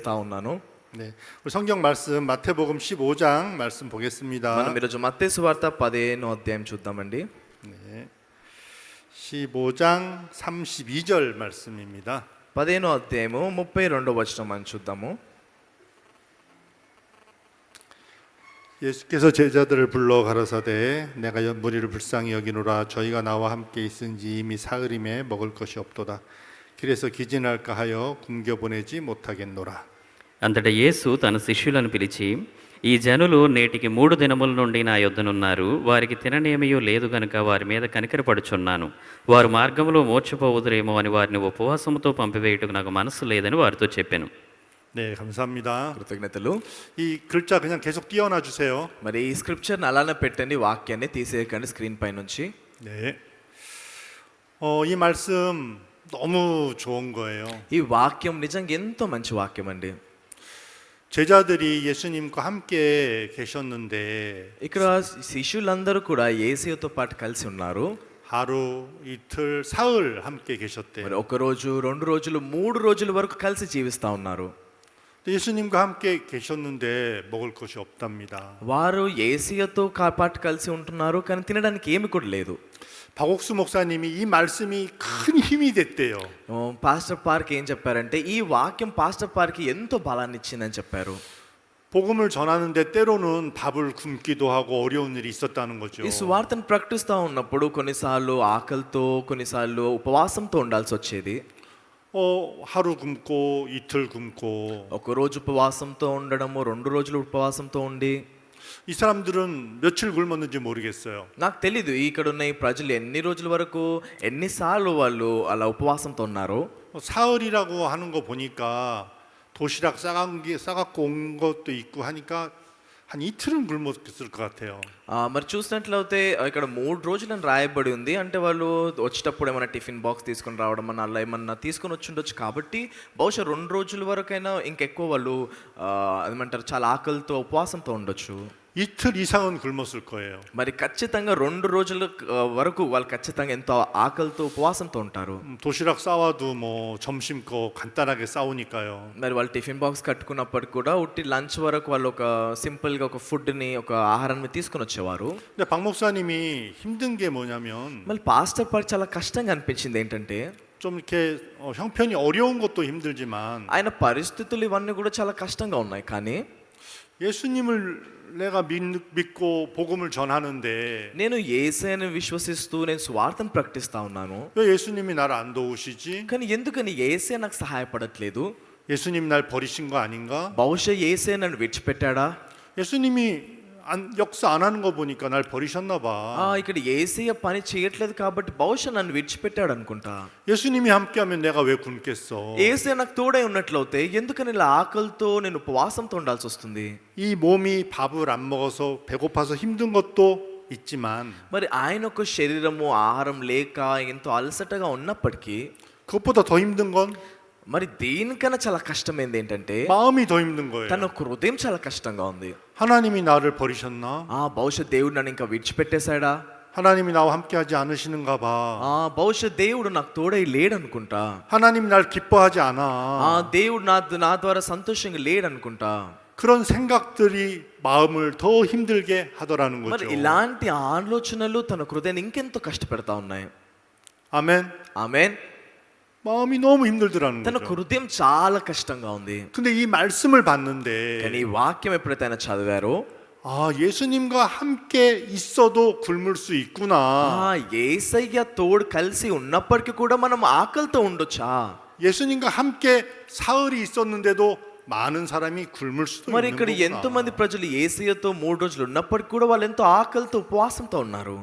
తెలియజేస్తా ఉన్నాను. 네, 우리 성경 말씀 마태복음 15장 말씀 보겠습니다. మనం ఈరోజు మత్తయి సువార్త 15వ అధ్యాయం చూద్దామండి. 네, 15장 32절 말씀입니다. 15వ అధ్యాయము 32వ వచనం మనం చూద్దాము. 예수께서 제자들을 불러 가라사대 내가 무리를 불쌍히 여기노라 저희가 나와 함께 있은지 이미 사흘임에 먹을 것이 없도다 길에서 기진할까 하여 굶겨 보내지 못하겠노라. అంతటా యేసు తన శిష్యులను పిలిచి, ఈ జనులు నేటికి 3 దినముల నుండి నా యొద్దనున్నారు, వారికి తిననేమియో లేదు గనుక వారి మీద కనికరపడుచున్నాను. వారు మార్గంలో మూర్ఛపోవుదురేమో అని వారిని ఉపవాసముతో పంపివేయుటకు నాకు మనస్సు లేదని వారితో చెప్పాను. 네, 감사합니다. కృతజ్ఞతలు. 이 글자 그냥 계속 띄워놔 주세요. మరి ఈ స్క్రిప్చర్ని అలానే పెట్టండి, వాక్యాన్ని తీసేయకండి స్క్రీన్ పై నుంచి. 네, 이 말씀 너무 좋은 거예요. ఈ వాక్యం నిజంగా ఎంతో మంచి వాక్యం అండి. 제자들이 예수님과 함께 계셨는데 ఇక్కడ శిష్యులందరూ కూడా యేసుతో పాటు కలిసి ఉన్నారు. 하루, 이틀, 사흘 함께 계셨대요. మరి ఒక రోజు, 2 రోజులు, 3 రోజుల వరకు కలిసి జీవిస్తా ఉన్నారు. 예수님과 함께 계셨는데 먹을 것이 없답니다. వారు యేసుతో పాటు కలిసి ఉంటున్నారు, కానీ తినడానికి ఏమి కూడా లేదు. 박옥수 목사님이 이 말씀이 큰 힘이 됐대요. పాస్టర్ పార్క్ ఏం చెప్పారంటే ఈ వాక్యం పాస్టర్ పార్క్ ఎంతో బలాన్ని ఇచ్చిందని చెప్పారు. 복음을 전하는데 때로는 밥을 굶기도 하고 어려운 일이 있었다는 거죠. ఈ సువార్తను ప్రకటిస్తూ ఉన్నప్పుడు కొన్నిసార్లు ఆకలితో, కొన్నిసార్లు ఉపవాసంతో ఉండాల్సి వచ్చేది. 하루 굶고 이틀 굶고 ఒక రోజు ఉపవాసంతో ఉండడము, 2 రోజులు ఉపవాసంతో ఉండి. 이 사람들은 며칠 굶었는지 모르겠어요. నాకు తెలీదు ఇక్కడ ఉన్న ఈ ప్రజలు ఎన్ని రోజుల వరకు, ఎన్నిసార్లు వాళ్ళు అలా ఉపవాసంతో ఉన్నారు. 사흘이라고 하는 거 보니까 도시락 싸갖고 온 것도 있고 하니까 한 이틀은 굶었을 것 같아요. మరి చూసినట్లయితే ఇక్కడ 3 రోజులని రాయబడి ఉంది. అంటే వాళ్ళు వచ్చేటప్పుడు ఏమైనా టిఫిన్ బాక్స్ తీసుకొని రావడం అన్న అలా ఏమన్నా తీసుకొని వచ్చి ఉండొచ్చు. కాబట్టి బహుశా 2 రోజుల వరకైనా ఇంకెక్కువ వాళ్ళు ఏమంటారు చాలా ఆకలితో ఉపవాసంతో ఉండొచ్చు. 이틀 이상은 굶었을 거예요. మరి ఖచ్చితంగా 2 రోజుల వరకు వాళ్ళు ఖచ్చితంగా ఎంతో ఆకలితో ఉపవాసంతో ఉంటారు. 도시락 싸와도 뭐 점심 거 간단하게 싸우니까요. మరి వాళ్ళు టిఫిన్ బాక్స్ కట్టుకున్నప్పటికి కూడా ఉట్టి లంచ్ వరకు వాళ్ళు ఒక సింపుల్గా ఒక ఫుడ్ని, ఒక ఆహారాన్ని తీసుకొని వచ్చేవారు. 근데 박 목사님이 힘든 게 뭐냐면 మళ్ళీ పాస్టర్ పార్క్ చాలా కష్టంగా అనిపించింది. ఏంటంటే 좀 이렇게 형편이 어려운 것도 힘들지만 ఆయన పరిస్థితులు ఇవన్నీ కూడా చాలా కష్టంగా ఉన్నాయి. కానీ 예수님을 내가 믿고 복음을 전하는데 నేను యేసుని విశ్వసిస్తూ నేను సువార్తను ప్రకటిస్తా ఉన్నాను. 왜 예수님이 나를 안 도우시지? కానీ ఎందుకని యేసే నాకు సహాయపడట్లేదు? 예수님 날 버리신 거 아닌가? బహుశా యేసే నన్ను విడిచిపెట్టాడా? 예수님이 역사 안 하는 거 보니까 날 버리셨나 봐. ఇక్కడ యేసయ్య పని చేయట్లేదు కాబట్టి బహుశా నన్ను విడిచిపెట్టాడు అనుకుంటా. 예수님이 함께하면 내가 왜 굶겠어? యేసయ్య నాకు తోడై ఉన్నట్లయితే ఎందుకని ఇలా ఆకలితో నేను ఉపవాసంతో ఉండాల్సి వస్తుంది? 이 몸이 밥을 안 먹어서 배고파서 힘든 것도 있지만 మరి ఆయన ఒక శరీరము ఆహారం లేక ఎంతో అలసటగా ఉన్నప్పటికీ 그것보다 더 힘든 건 మరి దేనికన్నా చాలా కష్టమైంది ఏంటంటే 마음이 더 힘든 거예요. తన హృదయం చాలా కష్టంగా ఉంది. 하나님이 나를 버리셨나? బహుశా దేవుడు నన్ను ఇంకా విడిచిపెట్టేశాడా? 하나님이 나와 함께하지 않으시는가 봐. బహుశా దేవుడు నాకు తోడై లేడనుకుంటా. 하나님 날 기뻐하지 않아. దేవుడు నా ద్వారా సంతోషంగా లేడనుకుంటా. 그런 생각들이 마음을 더 힘들게 하더라는 మరి 거죠. ఇలాంటి ఆలోచనలు తన హృదయాన్ని ఇంకెంతో కష్టపెడతా ఉన్నాయి. 아멘. ఆమేన్. 마음이 너무 힘들더라는 తన 거죠. హృదయం చాలా కష్టంగా ఉంది. 근데 이 말씀을 봤는데 కానీ ఈ వాక్యం ఎప్పుడైతే ఆయన చదివారో 예수님과 함께 있어도 굶을 수 있구나. యేసయ్య తోడు కలిసి ఉన్నప్పటికీ కూడా మనం ఆకలితో ఉండొచ్చా? 예수님과 함께 사흘이 있었는데도 많은 사람이 굶을 수도 మరి 있는 ఇక్కడ ఎంతో మంది 거구나. ప్రజలు యేసయ్యతో 3 రోజులు ఉన్నప్పటికీ కూడా వాళ్ళు ఎంతో ఆకలితో ఉపవాసంతో ఉన్నారు.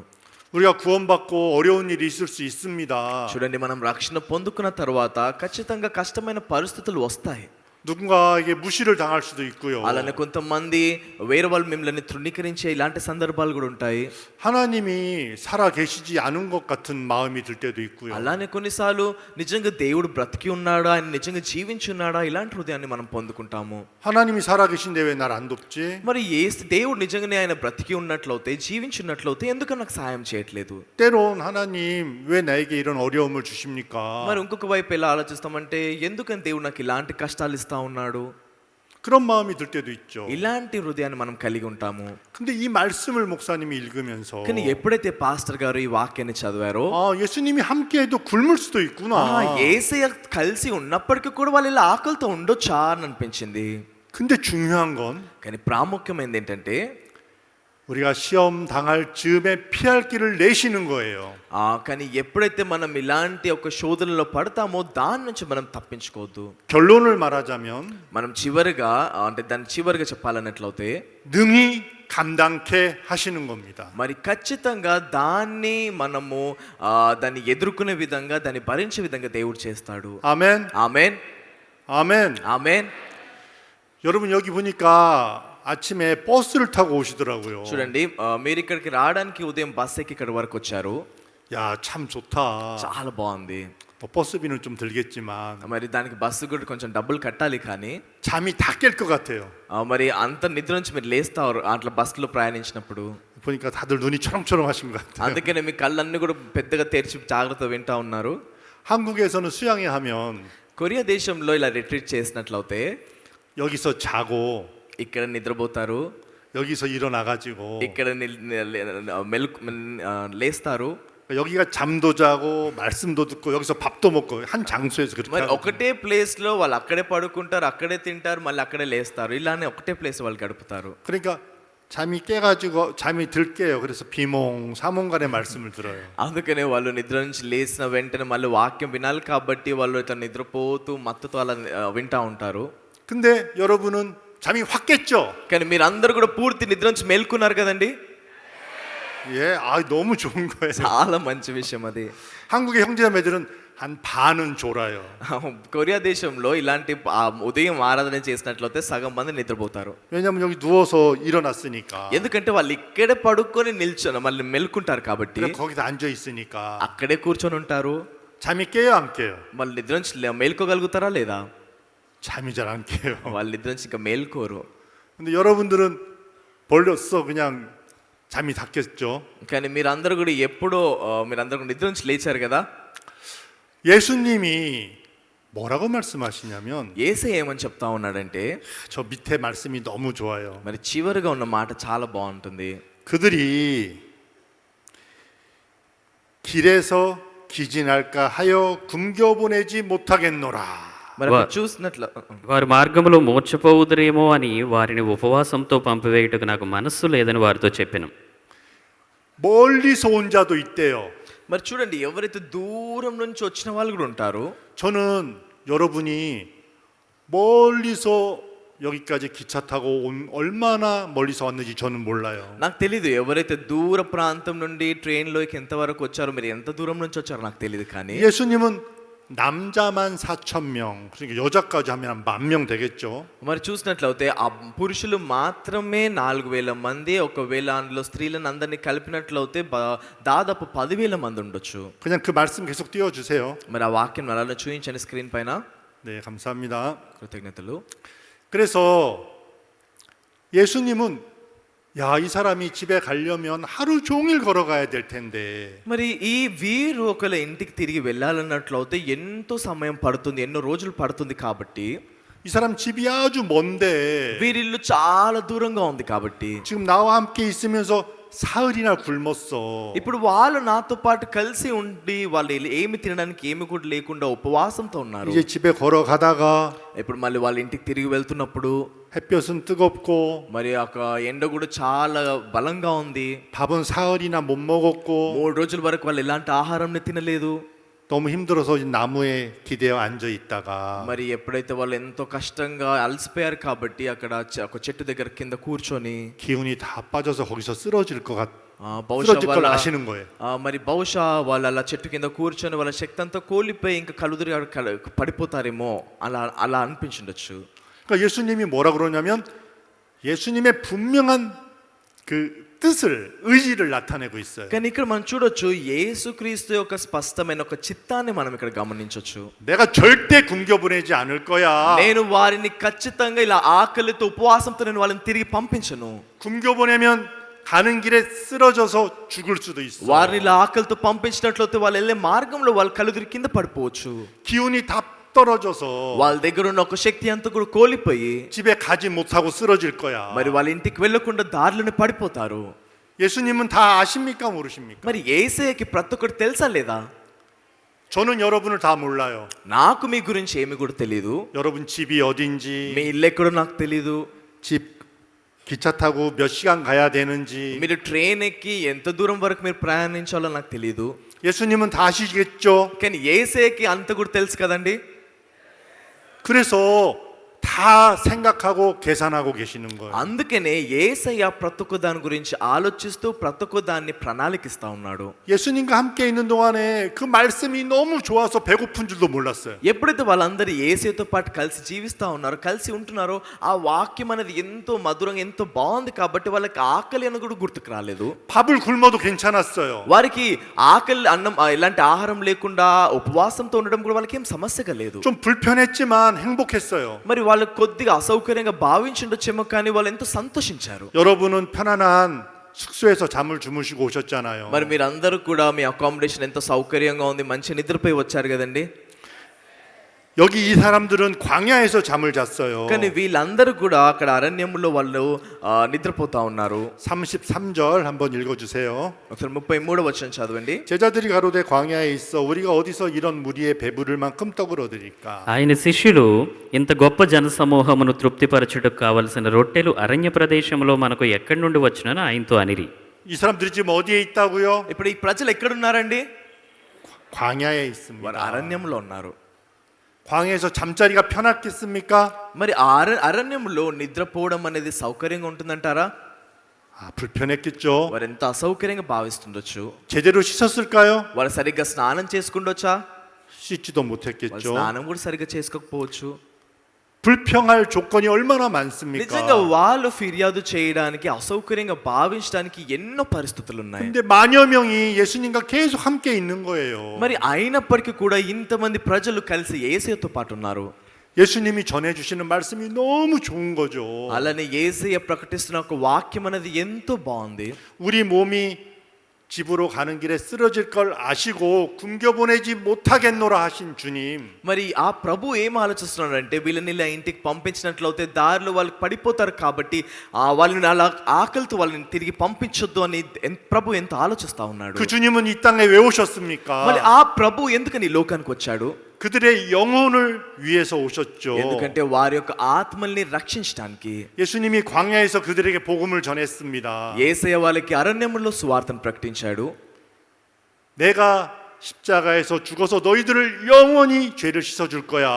우리가 구원받고 어려운 일이 있을 수 있습니다. చూడండి, మనం రక్షణ పొందుకున్న తర్వాత ఖచ్చితంగా కష్టమైన పరిస్థితులు వస్తాయి. 누군가에게 무시를 당할 수도 있고요. అలానే కొంతమంది వేరే వాళ్ళు మిమ్మల్ని తృణీకరించే ఇలాంటి సందర్భాలు కూడా ఉంటాయి. 하나님이 살아 계시지 않은 것 같은 마음이 들 때도 있고요. అలానే కొన్నిసార్లు నిజంగా దేవుడు బ్రతికి ఉన్నాడా, ఆయన నిజంగా జీవించి ఉన్నాడా, ఇలాంటి హృదయాన్ని మనం పొందుకుంటాము. 하나님이 살아 계신데 왜 날 안 돕지? మరి దేవుడు నిజంగానే ఆయన బ్రతికి ఉన్నట్లయితే, జీవించున్నట్లయితే ఎందుకు నాకు సహాయం చేయట్లేదు? 때론 하나님 왜 나에게 이런 어려움을 주십니까? మరి ఇంకొక వైపు ఎలా ఆలోచిస్తామంటే ఎందుకని దేవుడు నాకు ఇలాంటి కష్టాలు ఇస్తా ఉన్నాడు? 그런 마음이 들 때도 있죠. ఇలాంటి హృదయాన్ని మనం కలిగి ఉంటాము. 근데 이 말씀을 목사님이 읽으면서 కానీ ఎప్పుడైతే పాస్టర్ గారు ఈ వాక్యాన్ని చదివారో 아, 예수님이 함께해도 굶을 수도 있구나. యేసయ్య కలిసి ఉన్నప్పటికీ కూడా వాళ్ళు ఇలా ఆకలితో ఉండొచ్చా అని అనిపించింది. 근데 중요한 건 కానీ ప్రాముఖ్యమైనది ఏంటంటే 우리가 시험 당할 즈음에 피할 길을 내시는 거예요. కానీ ఎప్పుడైతే మనం ఇలాంటి ఒక శోధనలో పడతామో దాని నుంచి మనం తప్పించుకోవద్దు. 결론을 말하자면 మనం చివరిగా అంటే దాన్ని చివరిగా చెప్పాలన్నట్లయితే 능히 감당케 하시는 겁니다. మరి ఖచ్చితంగా దాన్ని మనము దాన్ని ఎదుర్కొనే విధంగా దాన్ని భరించే విధంగా దేవుడు చేస్తాడు. 아멘. ఆమేన్ 아멘. ఆమేన్. 여러분 여기 보니까 아침에 버스를 타고 오시더라고요. చూడండి మీరు ఇక్కడికి రావడానికి ఉదయం బస్ ఎక్కి ఇక్కడ వరకు వచ్చారు. 야, 참 좋다. చాలా బాగుంది. 뭐 버스비는 좀 들겠지만 మరి దానికి బస్సు కూడా కొంచెం డబ్బులు కట్టాలి కానీ 잠이 다 깰 것 같아요. మరి అంత నిద్ర నుంచి మీరు లేస్తారు అట్లా బస్సులో ప్రయాణించినప్పుడు. 보니까 다들 눈이 초롱초롱하신 것 같아요. అందుకనే మీ కళ్ళన్నీ కూడా పెద్దగా తెరిచి జాగ్రత్తగా వింటా ఉన్నారు. 한국에서는 수양회 하면 కొరియా దేశంలో ఇలా రిట్రీట్ చేసినట్లయితే 여기서 자고 ఇక్కడ నిద్రపోతారు, 여기서 일어나가지고 ఇక్కడ లేస్తారు. 여기가 잠도 자고 말씀도 듣고 여기서 밥도 먹고 한 장소에서 그렇게 మరి 하거든요. ఒకటే ప్లేస్ లో వాళ్ళు అక్కడే పడుకుంటారు, అక్కడే తింటారు, మళ్ళీ అక్కడే లేస్తారు. ఇలానే ఒకటే ప్లేస్ వాళ్ళు గడుపుతారు. 그러니까 잠이 깨가지고 잠이 들게요. 그래서 비몽사몽간의 말씀을 들어요. అందుకనే వాళ్ళు నిద్ర నుంచి లేచిన వెంటనే మళ్ళీ వాక్యం వినాలి కాబట్టి వాళ్ళు ఇట్లా నిద్రపోతూ మత్తుతో అలా వింటా ఉంటారు. 근데 여러분은 잠이 확 깼죠? కానీ మీరు అందరు కూడా పూర్తి నిద్ర నుంచి మేల్కున్నారు కదండి. 예, 아 너무 좋은 거예요. చాలా మంచి విషయం అది. 한국의 형제자매들은 한 반은 졸아요. కొరియా దేశంలో ఇలాంటి ఉదయం ఆరాధన చేసినట్లయితే సగం మంది నిద్రపోతారు. 왜냐면 여기 누워서 일어났으니까. ఎందుకంటే వాళ్ళు ఇక్కడే పడుకొని నిల్చొని మళ్ళీ మెల్కుంటారు కాబట్టి 그래, 거기서 앉아 있으니까. అక్కడే కూర్చొని ఉంటారు. 잠이 깨요, 안 깨요? మళ్ళీ నిద్ర నుంచి మేల్కోగలుగుతారా లేదా? 잠이 잘 안 깨요. వాళ్ళు నిద్ర నుంచి ఇంకా మేల్కోరు. 근데 여러분들은 벌써 그냥 잠이 다 깼죠. కానీ మీరందరూ కూడా ఎప్పుడో మీరందరూ కూడా నిద్ర నుంచి లేచారు కదా. 예수님이 뭐라고 말씀하시냐면 యేసయ్య ఏమని చెప్తా ఉన్నాడంటే 저 밑에 말씀이 너무 좋아요. మరి చివరిగా ఉన్న మాట చాలా బాగుంటుంది. 그들이 길에서 기진할까 하여 굶겨보내지 못하겠노라. మరి అక్కడ చూసినట్లు వారి మార్గంలో మూర్ఛపోవుదురేమో అని వారిని ఉపవాసంతో పంపివేయుటకు నాకు మనస్సు లేదని వారితో చెప్పెను. 멀리서 온 자도 있대요. మరి చూడండి ఎవరైతే దూరం నుంచి వచ్చిన వాళ్ళు కూడా ఉంటారు. 저는 여러분이 멀리서 여기까지 기차 타고 얼마나 멀리서 왔는지 저는 몰라요. నాకు తెలీదు ఎవరైతే దూర ప్రాంతం నుండి ట్రైన్లోకి ఎంతవరకు వచ్చారో, మీరు ఎంత దూరం నుంచి వచ్చారో నాకు తెలియదు. కానీ 예수님은 남자만 4,000명, 그러니까 여자까지 하면 한 10,000명 되겠죠. మరి చూసినట్లయితే ఆ పురుషులు మాత్రమే 4,000 మంది, ఒకవేళ అందులో స్త్రీలను అందరినీ కలిపినట్లయితే దాదాపు 10,000 మంది ఉండొచ్చు. 그냥 그 말씀 계속 띄워주세요. మరి ఆ వాక్యం అలానే చూపించండి స్క్రీన్ పైన. 네, 감사합니다. కృతజ్ఞతలు. 그래서 예수님은 야, 이 사람이 집에 가려면 하루 종일 걸어가야 될 텐데. మరి ఈ వీరు ఒకవేళ ఇంటికి తిరిగి వెళ్ళాలన్నట్లయితే ఎంతో సమయం పడుతుంది, ఎన్నో రోజులు పడుతుంది. కాబట్టి 이 사람 집이 아주 먼데 వీరిల్లు చాలా దూరంగా ఉంది. కాబట్టి 지금 나와 함께 있으면서 사흘이나 굶었어. ఇప్పుడు వాళ్ళు నాతో పాటు కలిసి ఉండి వాళ్ళు ఏమి తినడానికి ఏమి కూడా లేకుండా ఉపవాసంతో ఉన్నారు. 이제 집에 걸어가다가 ఇప్పుడు మళ్ళీ వాళ్ళ ఇంటికి తిరిగి వెళ్తున్నప్పుడు 햇볕은 뜨겁고 మరి ఒక ఎండ కూడా చాలా బలంగా ఉంది. 밥은 사흘이나 못 먹었고 3 రోజుల వరకు వాళ్ళు ఎలాంటి ఆహారంని తినలేదు. 너무 힘들어서 나무에 기대어 앉아 있다가 మరి ఎప్పుడైతే వాళ్ళు ఎంతో కష్టంగా అలసిపోయారు కాబట్టి అక్కడ ఒక చెట్టు దగ్గర కింద కూర్చొని 기운이 다 빠져서 거기서 쓰러질 것 బహుశా 쓰러질 걸 아시는 거예요. మరి బహుశా వాళ్ళు అలా చెట్టు కింద కూర్చొని వాళ్ళ శక్తి అంతా కోల్పోయి ఇంకా కలుదురి పడిపోతారేమో అలా అలా అనిపించుండొచ్చు. 그러니까 예수님이 뭐라 그러냐면 예수님의 분명한 그 뜻을 의지를 나타내고 있어요. కానీ ఇక్కడ మనం చూడొచ్చు యేసుక్రీస్తు యొక్క స్పష్టమైన ఒక చిత్తాన్ని మనం ఇక్కడ గమనించొచ్చు. 내가 절대 굶겨보내지 않을 거야. నేను వారిని ఖచ్చితంగా ఇలా ఆకలితో ఉపవాసంతో నేను వాళ్ళని తిరిగి పంపించను. 굶겨보내면 가는 길에 쓰러져서 죽을 수도 있어. వారిని ఇలా ఆకలితో పంపించినట్లయితే వాళ్ళు వెళ్ళే మార్గంలో వాళ్ళు కలుదురి కింద పడిపోవచ్చు. 기운이 다 떨어져서 వాళ్ళ దగ్గర ఉన్న ఒక శక్తి అంతా కూడా కోల్పోయి 집에 가지 못하고 쓰러질 거야. మరి వాళ్ళ ఇంటికి వెళ్ళకుండా దారిలోనే పడిపోతారు. 예수님은 다 아십니까 모르십니까? మరి యేసయ్యకి ప్రతి ఒక్కటి తెలుసా లేదా? 저는 여러분을 다 몰라요. నాకు మీ గురించి ఏమి కూడా తెలియదు. 여러분 집이 어딘지, మీ ఇల్లు ఎక్కడో నాకు తెలియదు. 집 기차 타고 몇 시간 가야 되는지. మీరు ట్రైన్ ఎక్కి ఎంత దూరం వరకు మీరు ప్రయాణించాలో నాకు తెలియదు. 예수님은 다 아시겠죠? కానీ యేసయ్యకి అంత కూడా తెలుసు కదండి. 그래서 다 생각하고 계산하고 계시는 거예요. అందుకనే యేసయ్య ప్రతి ఒక్క దాని గురించి ఆలోచిస్తూ ప్రతి ఒక్క దాన్ని ప్రణాళికిస్తా ఉన్నాడు. 예수님과 함께 있는 동안에 그 말씀이 너무 좋아서 배고픈 줄도 몰랐어요. ఎప్పుడైతే వాళ్ళందరూ యేసయ్యతో పాటు కలిసి జీవిస్తా ఉన్నారో కలిసి ఉంటున్నారో ఆ వాక్యం అనేది ఎంతో మధురంగా ఎంతో బాగుంది కాబట్టి వాళ్ళకి ఆకలి అని కూడా గుర్తుకు రాలేదు. 밥을 굶어도 괜찮았어요. వారికి ఆకలి అన్నం ఇలాంటి ఆహారం లేకుండా ఉపవాసంతో ఉండడం కూడా వాళ్ళకి ఏం సమస్యగా లేదు. 좀 불편했지만 행복했어요. మరి వాళ్ళు కొద్దిగా అసౌకర్యంగా భావించుండొచ్చేమో కానీ వాళ్ళు ఎంతో సంతోషించారు. 여러분은 편안한 숙소에서 잠을 주무시고 오셨잖아요. మరి మీరందరూ కూడా మీ అకామిడేషన్ ఎంతో సౌకర్యంగా ఉంది, మంచి నిద్రపోయి వచ్చారు కదండి. 여기 이 사람들은 광야에서 잠을 잤어요. కానీ వీళ్ళందరూ కూడా అక్కడ అరణ్యంలో వాళ్ళు నిద్రపోతా ఉన్నారు. 33절 한번 읽어주세요. ఒకసారి 33వ వచనం చదవండి. 제자들이 가로되 광야에 있어 우리가 어디서 이런 무리에 배부를 만큼 떡을 얻으리까. ఆయన శిష్యులు ఇంత గొప్ప జనసమూహమును తృప్తిపరచుటకు కావలసిన రొట్టెలు అరణ్య ప్రదేశంలో మనకు ఎక్కడి నుండి వచ్చునని ఆయనతో అనిరి. 이 사람들이 지금 어디에 있다고요? ఇప్పుడు ఈ ప్రజలు ఎక్కడ ఉన్నారండి? 광야에 వారు 있습니다. అరణ్యంలో ఉన్నారు. 광야에서 잠자리가 편하겠습니까? మరి అరణ్యంలో నిద్రపోవడం అనేది సౌకర్యంగా ఉంటుందంటారా? 불편했겠죠. వారు ఎంత అసౌకర్యంగా భావిస్తుండొచ్చు. 제대로 씻었을까요? వారు సరిగ్గా స్నానం చేసుకుండొచ్చా? 씻지도 వాళ్ళు 못했겠죠. స్నానం కూడా సరిగ్గా చేసుకోకపోవచ్చు. 불평할 조건이 얼마나 많습니까? నిజంగా వాళ్ళు ఫిర్యాదు చేయడానికి అసౌకర్యంగా భావించడానికి ఎన్నో పరిస్థితులు ఉన్నాయి. 근데 만여 명이 예수님과 계속 함께 있는 거예요. మరి అయినప్పటికీ కూడా ఇంతమంది ప్రజలు కలిసి యేసయ్యతో పాటు ఉన్నారు. 예수님이 전해주시는 말씀이 너무 좋은 거죠. అలానే యేసయ్య ప్రకటిస్తున్న ఒక వాక్యం అనేది ఎంతో బాగుంది. 우리 몸이 집으로 가는 길에 쓰러질 걸 아시고 굶겨보내지 못하겠노라 하신 주님. మరి ఆ ప్రభు ఏం ఆలోచిస్తున్నాడంటే వీళ్ళని ఇలా ఇంటికి పంపించినట్లయితే దారిలో వాళ్ళు పడిపోతారు కాబట్టి వాళ్ళని అలా ఆకలితో వాళ్ళని తిరిగి పంపించొద్దు అని ప్రభు ఎంత ఆలోచిస్తా ఉన్నాడు. 그 주님은 이 땅에 왜 오셨습니까? మరి ఆ ప్రభు ఎందుకని ఈ లోకానికి వచ్చాడు? 그들의 영혼을 위해서 오셨죠. ఎందుకంటే వారి యొక్క ఆత్మల్ని రక్షించడానికి. 예수님이 광야에서 그들에게 복음을 전했습니다. యేసయ్య వాళ్ళకి అరణ్యంలో సువార్తను ప్రకటించాడు. 내가 십자가에서 죽어서 너희들을 영원히 죄를 씻어줄 거야.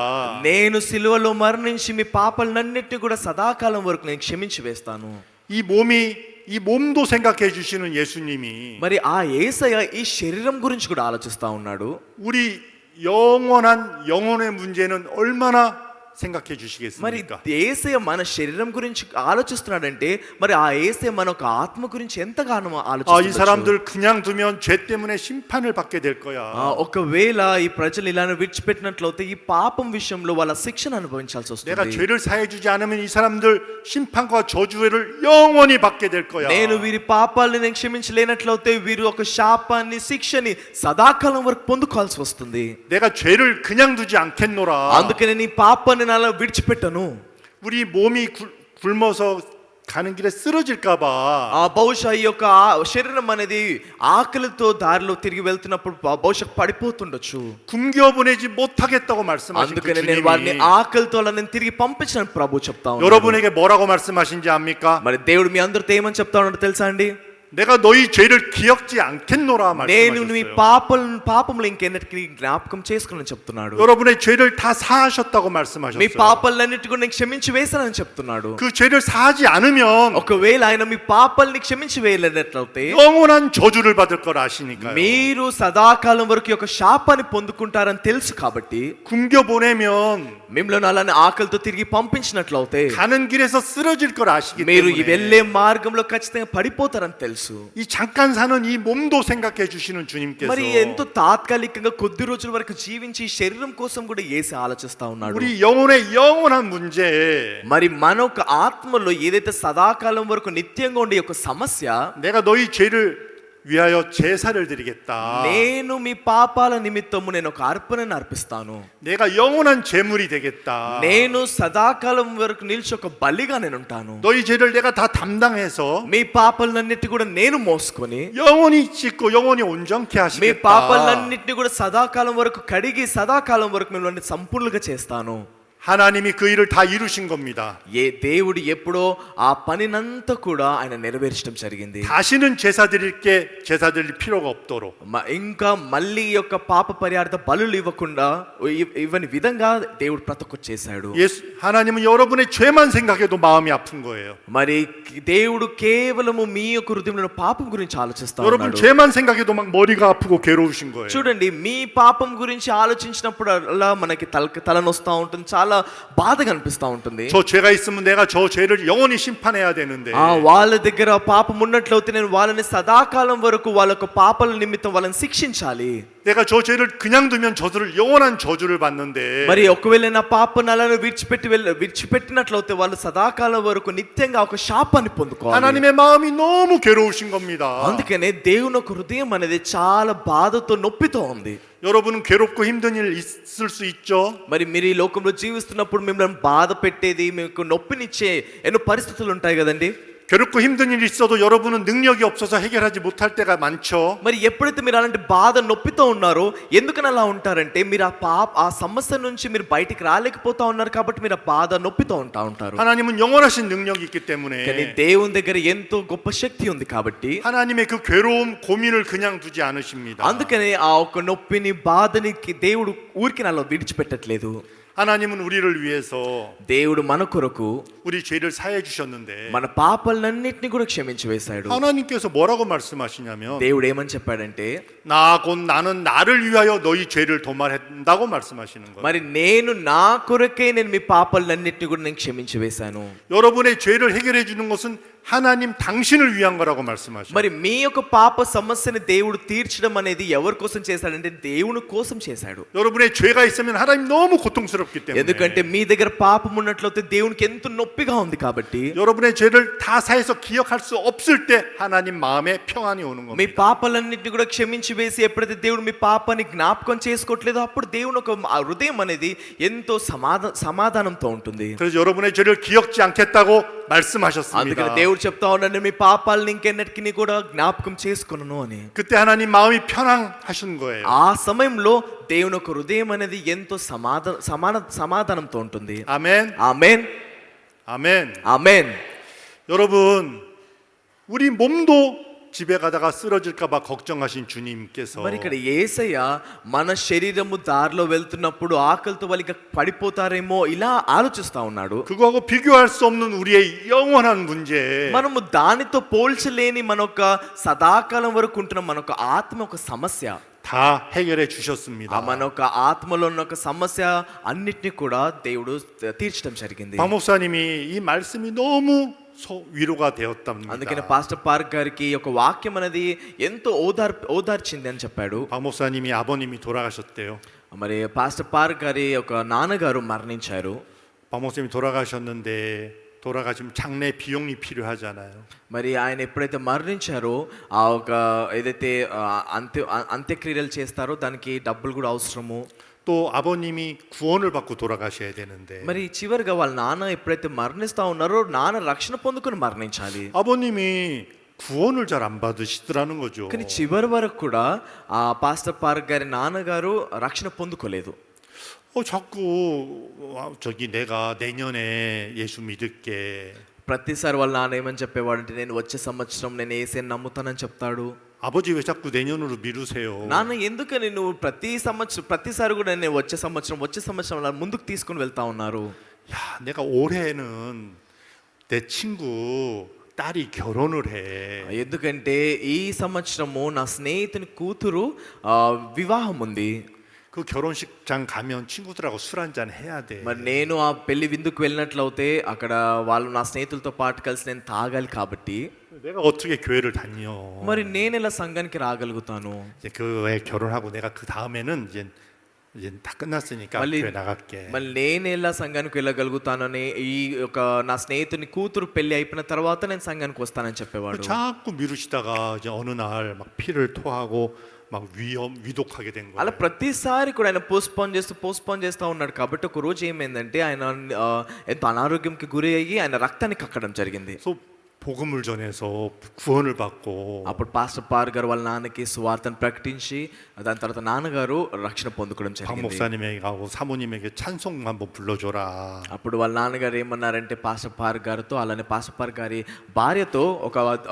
నేను సిలువలో మరణించి మీ పాపాలన్నిటిని కూడా సదాకాలం వరకు నేను క్షమించి వేస్తాను. 이 몸도 생각해 주시는 예수님이 మరి ఆ యేసయ్య ఈ శరీరం గురించి కూడా ఆలోచిస్తా ఉన్నాడు. 우리 영원한 영혼의 문제는 얼마나 생각해 మరి 주시겠습니까? యేసయ్య మన శరీరం గురించి ఆలోచిస్తున్నాడంటే మరి ఆ యేసయ్య మన ఒక ఆత్మ గురించి ఎంతగానో 이 ఆలోచిస్తున్నాడు. 사람들 그냥 두면 죄 때문에 심판을 받게 될 거야. ఒకవేళ ఈ ప్రజలు ఇలానే విడిచిపెట్టినట్లయితే ఈ పాపం విషయంలో వాళ్ళ శిక్షణ అనుభవించాల్సి 내가 వస్తుంది. 죄를 사해 주지 않으면 이 사람들 심판과 저주를 영원히 받게 될 거야. నేను వీరి పాపాలను నేను క్షమించలేనట్లయితే వీరు ఒక శాపాన్ని శిక్షని సదాకాలం వరకు పొందుకోవాల్సి వస్తుంది. 내가 죄를 그냥 두지 않겠노라. అందుకని నీ పాపాన్ని నేను అలా విడిచిపెట్టను. 우리 몸이 굶어서 가는 길에 쓰러질까 봐. బహుశా ఈ యొక్క శరీరం అనేది ఆకలితో దారిలో తిరిగి వెళ్తున్నప్పుడు బహుశా పడిపోతుండొచ్చు. 굶겨보내지 못하겠다고 말씀하신 그 అందుకని నేను వారిని 주님이 ఆకలితో అలా నేను తిరిగి పంపించిన ప్రభు చెప్తా ఉన్నాడు. 여러분에게 뭐라고 말씀하신지 압니까? మరి దేవుడు మీ అందరితో ఏమని చెప్తా ఉన్నాడో తెలుసా అండి? 내가 너희 죄를 기억지 않겠노라 నేను నీ 말씀하셨어요. పాపములు ఇంకెన్నటికీ జ్ఞాపకం చేసుకుని చెప్తున్నాడు. 여러분의 죄를 다 사하셨다고 మీ 말씀하셨어요. పాపాలన్నిటి కూడా నేను క్షమించి వేశానని చెప్తున్నాడు. 그 죄를 사하지 않으면 ఒకవేళ ఆయన మీ పాపాలని క్షమించి వేయలేనట్లయితే 영원한 저주를 받을 걸 아시니까요. మీరు సదాకాలం వరకు ఈ యొక్క శాపాన్ని పొందుకుంటారని తెలుసు కాబట్టి 굶겨보내면 మిమ్మల్ని అలానే ఆకలితో తిరిగి పంపించినట్లయితే 가는 길에서 쓰러질 걸 아시기 మీరు ఈ 때문에 వెళ్ళే మార్గంలో ఖచ్చితంగా పడిపోతారని తెలుసు. 이 잠깐 사는 이 몸도 생각해 주시는 주님께서 మరి ఎంతో తాత్కాలికంగా కొద్ది రోజుల వరకు జీవించి శరీరం కోసం కూడా యేసు ఆలోచిస్తా ఉన్నాడు. 우리 영혼의 영원한 문제 మరి మన ఒక ఆత్మలో ఏదైతే సదాకాలం వరకు నిత్యంగా ఉండే ఒక సమస్య 내가 너희 죄를 위하여 제사를 드리겠다. నేను మీ పాపాల నిమిత్తము నేను ఒక అర్పణను అర్పిస్తాను. 내가 영원한 제물이 되겠다. నేను సదాకాలం వరకు నిలిచి ఒక బలిగా నేను ఉంటాను. 너희 죄를 내가 다 담당해서 మీ పాపాలన్నిటి కూడా నేను మోసుకొని 영원히 씻고 영원히 온전케 మీ 하시겠다. పాపాలన్నిటిని కూడా సదాకాలం వరకు కడిగి సదాకాలం వరకు మిమ్మల్ని సంపూర్ణంగా చేస్తాను. 하나님이 그 일을 다 이루신 겁니다. దేవుడు ఎప్పుడో ఆ పనినంతా కూడా ఆయన నెరవేర్చడం జరిగింది. 다시는 제사 드릴 필요가 없도록 ఇంకా మళ్ళీ ఈ యొక్క పాప పరిహార్థ బలులు ఇవ్వకుండా ఇవ్వని విధంగా దేవుడు ప్రతి ఒక్కటి చేశాడు. 하나님은 여러분의 죄만 생각해도 마음이 아픈 거예요. మరి దేవుడు కేవలము మీ యొక్క హృదయంలో పాపం గురించి ఆలోచిస్తా 여러분 ఉన్నాడు. 죄만 생각해도 막 머리가 아프고 괴로우신 거예요. చూడండి, మీ పాపం గురించి ఆలోచించినప్పుడు అలా మనకి తలనొస్తా ఉంటుంది, చాలా బాధగా అనిపిస్తా ఉంటుంది. 저 죄가 있으면 내가 저 죄를 영원히 심판해야 되는데 వాళ్ళ దగ్గర పాపం ఉన్నట్లయితే నేను వాళ్ళని సదాకాలం వరకు వాళ్ళ యొక్క పాపాల నిమిత్తం వాళ్ళని శిక్షించాలి. 내가 저 죄를 그냥 두면 저들을 영원한 저주를 받는데 మరి ఒకవేళ నా పాపను అలానే విడిచిపెట్టినట్లయితే వాళ్ళు సదాకాలం వరకు నిత్యంగా ఒక శాపాన్ని పొందుకోవాలి. 하나님의 마음이 너무 괴로우신 겁니다. అందుకనే దేవుని యొక్క హృదయం అనేది చాలా బాధతో నొప్పితో ఉంది. 여러분은 괴롭고 힘든 일 있을 수 있죠. మరి మీరు ఈ లోకంలో జీవిస్తున్నప్పుడు మిమ్మల్ని బాధ పెట్టేది, మీకు నొప్పినిచ్చే ఎన్నో పరిస్థితులు ఉంటాయి కదండి. 괴롭고 힘든 일이 있어도 여러분은 능력이 없어서 해결하지 못할 때가 많죠. మరి ఎప్పుడైతే మీరు అలాంటి బాధ నొప్పితో ఉన్నారో ఎందుకని అలా ఉంటారంటే మీరు ఆ సమస్య నుంచి మీరు బయటికి రాలేకపోతా ఉన్నారు కాబట్టి మీరు ఆ బాధ నొప్పితో ఉంటారు. 하나님은 영원하신 능력이 있기 때문에 కానీ దేవుని దగ్గర ఎంతో గొప్ప శక్తి ఉంది కాబట్టి 하나님의 그 괴로움 고민을 그냥 두지 않으십니다. అందుకనే ఆ ఒక్క నొప్పిని బాధని దేవుడు ఊరికి అలా విడిచిపెట్టట్లేదు. 하나님은 우리를 위해서 దేవుడు మన కొరకు 우리 죄를 사해 주셨는데 మన పాపాలన్నిటిని కూడా క్షమించి వేశాడు. 하나님께서 뭐라고 말씀하시냐면 దేవుడు ఏమని చెప్పాడంటే 곧 나는 나를 위하여 너희 죄를 도말한다고 말씀하시는 거예요. మరి నేను నా కొరకే నేను మీ పాపాలన్నిటిని కూడా నేను క్షమించి వేశాను. 여러분의 죄를 해결해 주는 것은 하나님 당신을 위한 거라고 말씀하셔요. మరి మీ యొక్క పాప సమస్యని దేవుడు తీర్చడం అనేది ఎవరి కోసం చేశాడంటే దేవుని కోసం చేశాడు. 여러분의 죄가 있으면 하나님 너무 고통스럽기 때문에 ఎందుకంటే మీ దగ్గర పాపం ఉన్నట్లయితే దేవునికి ఎంత నొప్పిగా ఉంది కాబట్టి 여러분의 죄를 다 사해서 기억할 수 없을 때 하나님 마음에 평안이 오는 మీ 겁니다. పాపాలన్నిటిని కూడా క్షమించి వేసి ఎప్పుడైతే దేవుడు మీ పాపాన్ని జ్ఞాపకం చేసుకోవట్లేదో అప్పుడు దేవుని ఒక హృదయం అనేది ఎంతో సమాధానంతో ఉంటుంది. 그래서 여러분의 죄를 기억지 않겠다고 말씀하셨습니다. అందుకని దేవుడు చెప్తా ఉన్నాడు, మీ పాపాలను ఇంకెన్నటికి కూడా జ్ఞాపకం చేసుకొనను అని. 그때 하나님 마음이 편안하신 거예요. ఆ సమయంలో దేవుని ఒక హృదయం అనేది ఎంతో సమాధానంతో ఉంటుంది. 아멘. ఆమేన్, 아멘. ఆమేన్. 여러분, 우리 몸도 집에 가다가 쓰러질까 봐 걱정하신 주님께서 మరి ఇక్కడ యేసయ్య మన శరీరము దారిలో వెళ్తున్నప్పుడు ఆకలితో వాళ్ళకి పడిపోతారేమో ఇలా ఆలోచిస్తా ఉన్నాడు. 그거하고 비교할 수 없는 우리의 영원한 문제 మనము దానితో పోల్చలేని మనొక సదాకాలం వరకు ఉంటున్న మనొక ఆత్మ ఒక సమస్య 다 해결해 주셨습니다. మన ఒక ఆత్మలో ఉన్న ఒక సమస్య అన్నిటినీ కూడా దేవుడు తీర్చడం జరిగింది. 박 목사님이 이 말씀이 너무 위로가 되었답니다. అందుకని పాస్టర్ పార్క్ గారికి ఒక వాక్యం అనేది ఎంతో ఓదార్చింది అని చెప్పాడు. 박 목사님이 아버님이 돌아가셨대요. మరి పాస్టర్ పార్క్ గారి ఒక నాన్నగారు మరణించారు. 박 목사님이 돌아가셨는데 돌아가시면 장례 비용이 필요하잖아요. మరి ఆయన ఎప్పుడైతే మరణించారో ఆ ఒక ఏదైతే అంత్యక్రియలు చేస్తారో దానికి డబ్బులు కూడా అవసరము. 또 아버님이 구원을 받고 돌아가셔야 되는데 మరి చివరిగా వాళ్ళ నాన్న ఎప్పుడైతే మరణిస్తా ఉన్నారో నాన్న రక్షణ పొందుకొని మరణించాలి. 아버님이 구원을 잘 안 받으시더라는 거죠. కానీ చివరి వరకు కూడా ఆ పాస్టర్ పార్క్ గారి నాన్నగారు రక్షణ పొందుకోలేదు. 자꾸 저기 내가 내년에 예수 믿을게. ప్రతిసారి వాళ్ళ నాన్న ఏమని చెప్పేవాడంటే నేను వచ్చే సంవత్సరం నేను యేసుని నమ్ముతానని చెప్తాడు. 아버지 왜 자꾸 내년으로 미루세요? నాన్న ఎందుకని నువ్వు ప్రతిసారి కూడా నేను వచ్చే సంవత్సరం అలా ముందుకు తీసుకుని వెళ్తా ఉన్నారు. 야, 내가 올해는 내 친구 딸이 결혼을 해. ఎందుకంటే ఈ సంవత్సరము నా స్నేహితుని కూతురు వివాహం ఉంది. 그 결혼식장 가면 친구들하고 술 한잔 해야 돼. మరి నేను ఆ పెళ్లి విందుకు వెళ్ళినట్లయితే అక్కడ వాళ్ళు నా స్నేహితులతో పాటు కలిసి నేను తాగాలి కాబట్టి 내가 어떻게 교회를 다녀? మరి నేను ఎలా సంఘానికి రాగలుగుతాను? 이제 그 애 결혼하고 내가 그 다음에는 이제 이제 다 끝났으니까 మళ్ళీ 교회 나갈게. మళ్ళీ నేను ఎలా సంఘానికి వెళ్ళగలుగుతానని ఈ ఒక నా స్నేహితుని కూతురు పెళ్లి అయిపోయిన తర్వాత నేను సంఘానికి వస్తానని చెప్పేవాడు. 자꾸 미루시다가 이제 어느 날 막 피를 토하고 막 위독하게 된 అలా 거예요. ప్రతిసారి కూడా ఆయన పోస్ట్పోన్ చేస్తూ ఉన్నాడు. కాబట్టి ఒక రోజు ఏమైందంటే ఆయన ఎంతో అనారోగ్యంకి గురి అయ్యి ఆయన రక్తాన్ని కక్కడం జరిగింది. 그래서 복음을 전해서 구원을 받고 అప్పుడు పాస్టర్ పార్ గారు వాళ్ళ నాన్నకి సువార్తను ప్రకటించి దాని తర్వాత నాన్నగారు రక్షణ పొందుకోవడం 박 జరిగింది. 목사님에게 가고 사모님에게 찬송 한번 불러줘라. అప్పుడు వాళ్ళ నాన్నగారు ఏమన్నారంటే పాస్టర్ పార్ గారితో అలానే పాస్టర్ పార్ గారి భార్యతో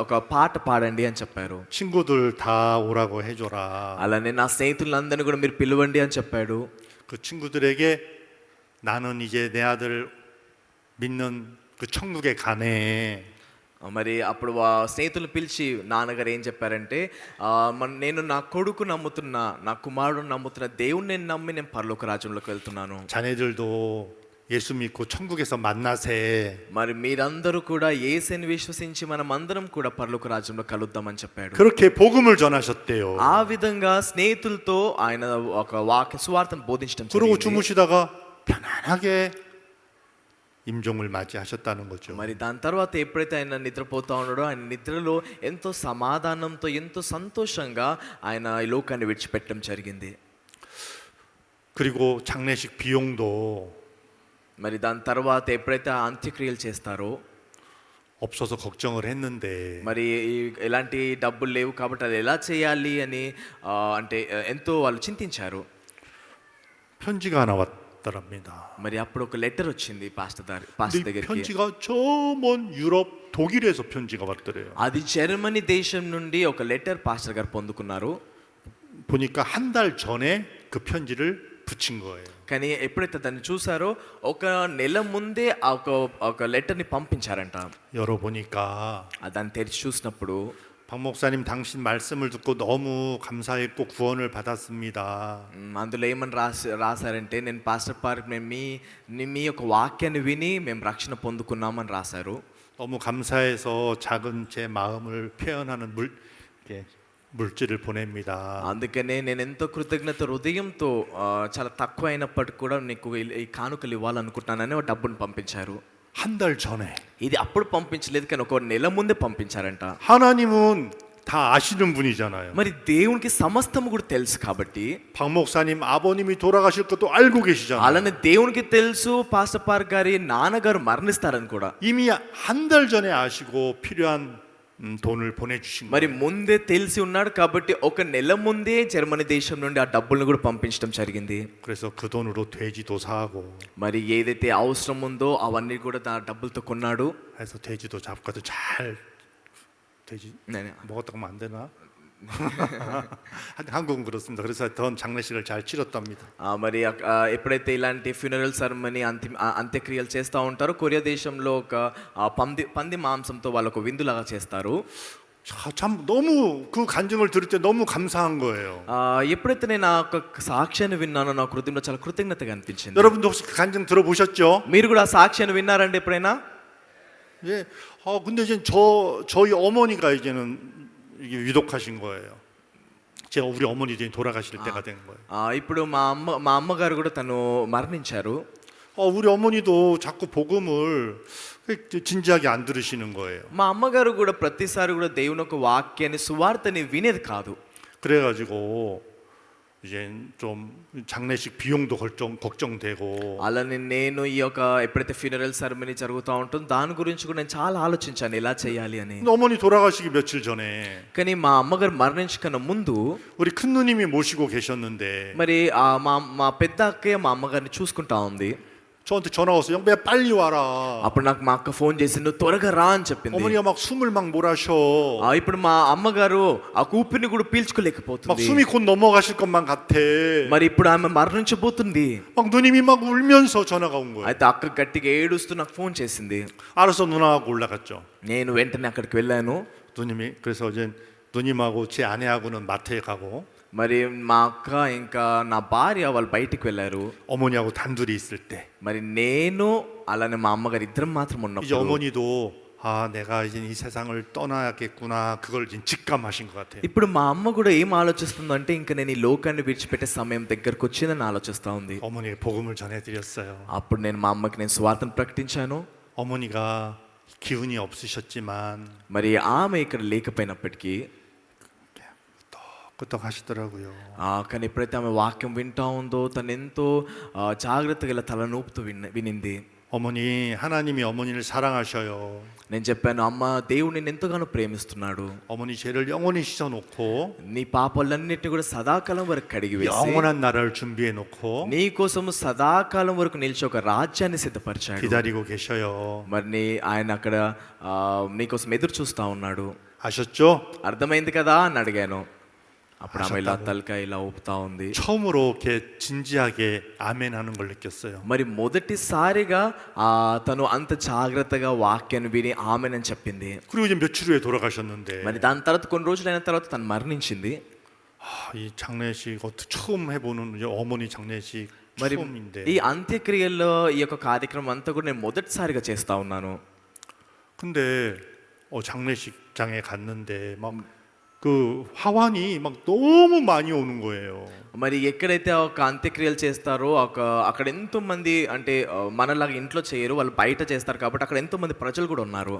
ఒక పాట పాడండి అని చెప్పారు. 친구들 다 오라고 해줘라. అలానే నా స్నేహితులందరినీ కూడా మీరు పిలవండి అని చెప్పాడు. 그 친구들에게 나는 이제 내 아들 믿는 그 천국에 가네. మరి అప్పుడు స్నేహితులు పిలిచి నాన్నగారు ఏం చెప్పారంటే నేను నా కొడుకు నమ్ముతున్నా, నా కుమారుడు నమ్ముతున్న దేవుణ్ణి నేను నమ్మి నేను పరలోక రాజ్యంలోకి వెళ్తున్నాను. 자네들도 예수 믿고 천국에서 만나세. మరి మీరందరూ కూడా యేసుని విశ్వసించి మనం అందరం కూడా పరలోక రాజ్యంలో కలుద్దామని చెప్పాడు. 그렇게 복음을 전하셨대요. ఆ విధంగా స్నేహితులతో ఆయన ఒక సువార్తను బోధించడం 그러고 జరిగింది. 주무시다가 편안하게 임종을 맞이하셨다는 거죠. మరి దాని తర్వాత ఎప్పుడైతే ఆయన నిద్రపోతా ఉన్నాడో ఆయన నిద్రలో ఎంతో సమాధానంతో ఎంతో సంతోషంగా ఆయన ఈ లోకాన్ని విడిచిపెట్టడం జరిగింది. 그리고 장례식 비용도 మరి దాని తర్వాత ఎప్పుడైతే ఆ అంత్యక్రియలు చేస్తారో 없어서 걱정을 했는데 మరి ఎలాంటి డబ్బులు లేవు కాబట్టి అది ఎలా చేయాలి అని అంటే ఎంతో వాళ్ళు చింతించారు. 편지가 하나 왔더랍니다. మరి అప్పుడు ఒక లెటర్ వచ్చింది పాస్టర్ 근데 దగ్గరికి. 편지가 저 먼 유럽 독일에서 편지가 왔더래요. అది జర్మనీ దేశం నుండి ఒక లెటర్ పాస్టర్ గారు పొందుకున్నారు. 보니까 한 달 전에 그 편지를 붙인 거예요. కానీ ఎప్పుడైతే దాన్ని చూసారో ఒక నెల ముందే ఒక లెటర్ని పంపించారంట. 열어보니까 దాన్ని తెరిచి చూసినప్పుడు 박 목사님 당신 말씀을 듣고 너무 감사했고 구원을 받았습니다. అందులో ఏమని రాశారంటే నేను పాస్టర్ పార్క్ మీ యొక్క వాక్యాన్ని విని మేము రక్షణ పొందుకున్నామని రాశారు. 너무 감사해서 작은 제 마음을 표현하는 물질을 보냅니다. అందుకనే నేను ఎంతో కృతజ్ఞత హృదయంతో చాలా తక్కువ అయినప్పటికీ కూడా నీకు ఈ కానుకలు ఇవ్వాలనుకుంటున్నానని ఒక డబ్బును పంపించారు. 한 달 전에. ఇది అప్పుడు పంపించలేదు కానీ ఒక నెల ముందే పంపించారంట. 하나님은 다 아시는 분이잖아요. మరి దేవునికి సమస్తం కూడా తెలుసు కాబట్టి 박 목사님 아버님이 돌아가실 것도 알고 계시잖아요. అలానే దేవునికి తెలుసు పాస్టర్ పార్క్ గారి నాన్నగారు మరణిస్తారని కూడా. 이미 한 달 전에 아시고 필요한 돈을 보내주신 మరి 거예요. ముందే తెలిసి ఉన్నాడు కాబట్టి ఒక నెల ముందే జర్మనీ దేశం నుండి ఆ డబ్బులను కూడా పంపించడం జరిగింది. 그래서 그 돈으로 돼지도 사고 మరి ఏదైతే అవసరం ఉందో అవన్నీ కూడా ఆ డబ్బులతో కొన్నాడు. 해서 돼지도 잡고도 잘 돼지 먹었다고 하면 안 되나? 한국은 그렇습니다. 그래서 더 장례식을 잘 치렀답니다. మరి ఎప్పుడైతే ఇలాంటి ఫ్యూనరల్ సెరమనీ అంత్యక్రియలు చేస్తూ ఉంటారో కొరియా దేశంలో ఒక పంది మాంసంతో వాళ్ళకు విందులాగా చేస్తారు. 참 너무 그 간증을 들을 때 너무 감사한 거예요. ఎప్పుడైతే నేను ఆ ఒక సాక్ష్యాన్ని విన్నానో నా హృదయంలో చాలా కృతజ్ఞతగా అనిపించింది. 여러분도 혹시 그 간증 들어보셨죠? మీరు కూడా ఆ సాక్ష్యాన్ని విన్నారండి ఎప్పుడైనా? 예. 근데 이제 저희 어머니가 이제는 이게 위독하신 거예요. 제가 우리 어머니 이제 돌아가실 때가 된 거예요. ఇప్పుడు మా అమ్మగారు కూడా తను మరణించారు. 우리 어머니도 자꾸 복음을 진지하게 안 들으시는 거예요. మా అమ్మగారు కూడా ప్రతిసారి కూడా దేవుని యొక్క వాక్యాన్ని సువార్తని వినేది కాదు. 그래가지고 이제 좀 장례식 비용도 걱정되고. అలానే నేను ఈ యొక్క ఎప్పుడైతే ఫ్యూనరల్ సెరమనీ జరుగుతూ ఉంటుందో దాని గురించి కూడా నేను చాలా ఆలోచించాను ఎలా చేయాలి అని. 어머니 돌아가시기 며칠 전에 కానీ మా అమ్మగారు మరణించకన్నా ముందు 우리 큰 누님이 모시고 계셨는데 మరి మా పెద్ద అక్కయ్య మా అమ్మగారిని చూసుకుంటా ఉంది. 저한테 전화 왔어요. 영배야 빨리 와라. అప్పుడు నాకు మా అక్క ఫోన్ చేసి నువ్వు త్వరగా రా అని చెప్పింది. 어머니가 막 숨을 막 몰아쉬어. ఇప్పుడు మా అమ్మగారు ఆ ఊపిరిని కూడా 막 పీల్చుకోలేకపోతుంది. 숨이 곧 넘어가실 것만 같아. మరి ఇప్పుడు ఆమె మరణించబోతుంది. 막 누님이 막 울면서 전화가 온 거예요. అయితే అక్క గట్టిగా ఏడుస్తూ నాకు ఫోన్ చేసింది. 알아서 누나하고 올라갔죠. నేను వెంటనే అక్కడికి వెళ్ళాను. 누님이 그래서 이제 누님하고 제 아내하고는 마트에 가고 మరి మా అక్క ఇంకా నా భార్య వాళ్ళు బయటికి వెళ్ళారు. 어머니하고 단둘이 있을 때 మరి నేను అలానే మా అమ్మగారు ఇద్దరం మాత్రం 이제 ఉన్నప్పుడు 어머니도 아, 내가 이제 이 세상을 떠나야겠구나. 그걸 이제 직감하신 것 같아요. ఇప్పుడు మా అమ్మ కూడా ఏం ఆలోచిస్తుందంటే ఇంక నేను ఈ లోకాన్ని విడిచిపెట్టే సమయం దగ్గరకు వచ్చిందని ఆలోచిస్తూ ఉంది. 어머니의 복음을 전해드렸어요. అప్పుడు నేను మా అమ్మకి నేను స్వార్థను ప్రకటించాను. 어머니가 기운이 없으셨지만 మరి ఆమె ఇక్కడ లేకపోయినప్పటికీ 끄떡 하시더라고요. కానీ ఎప్పుడైతే ఆమె వాక్యం వింటా ఉందో తను ఎంతో జాగ్రత్తగా ఇలా తల నూపుతూ వినింది. 어머니, 하나님이 어머니를 사랑하셔요. నేను చెప్పాను, అమ్మ దేవుడు నిన్ను ఎంతగానో ప్రేమిస్తున్నాడు. 어머니 죄를 영원히 씻어놓고 నీ పాపాలన్నిటిని కూడా సదాకాలం వరకు కడిగి వేసి 영원한 나라를 준비해 놓고 నీ కోసము సదాకాలం వరకు నిలిచి ఒక రాజ్యాన్ని సిద్ధపరిచాడు. 기다리고 계셔요. మరి ఆయన అక్కడ నీకోసం ఎదురు చూస్తా ఉన్నాడు. 아셨죠? అర్థమైంది కదా అని అడిగాను. అప్పుడు ఆమె ఇలా తలకాయ ఇలా ఊపుతా ఉంది. 처음으로 이렇게 진지하게 아멘 하는 걸 느꼈어요. మరి మొదటిసారిగా తను అంత జాగ్రత్తగా వాక్యాన్ని విని ఆమెనని చెప్పింది. 그리고 이제 며칠 후에 돌아가셨는데 మరి దాని తర్వాత కొన్ని రోజులు అయిన తర్వాత తను మరణించింది. 이 장례식 처음 해보는 이제 어머니 장례식 మరి 처음인데 ఈ అంత్యక్రియల్లో ఈ యొక్క కార్యక్రమం అంతా కూడా నేను మొదటిసారిగా చేస్తా ఉన్నాను. 근데 장례식장에 갔는데 막 그 화환이 막 너무 많이 오는 거예요. మరి ఎక్కడైతే ఒక అంత్యక్రియలు చేస్తారో అక్కడ ఎంతో మంది అంటే మనలాగా ఇంట్లో చేయరు, వాళ్ళు బయట చేస్తారు కాబట్టి అక్కడ ఎంతో మంది ప్రజలు కూడా ఉన్నారు.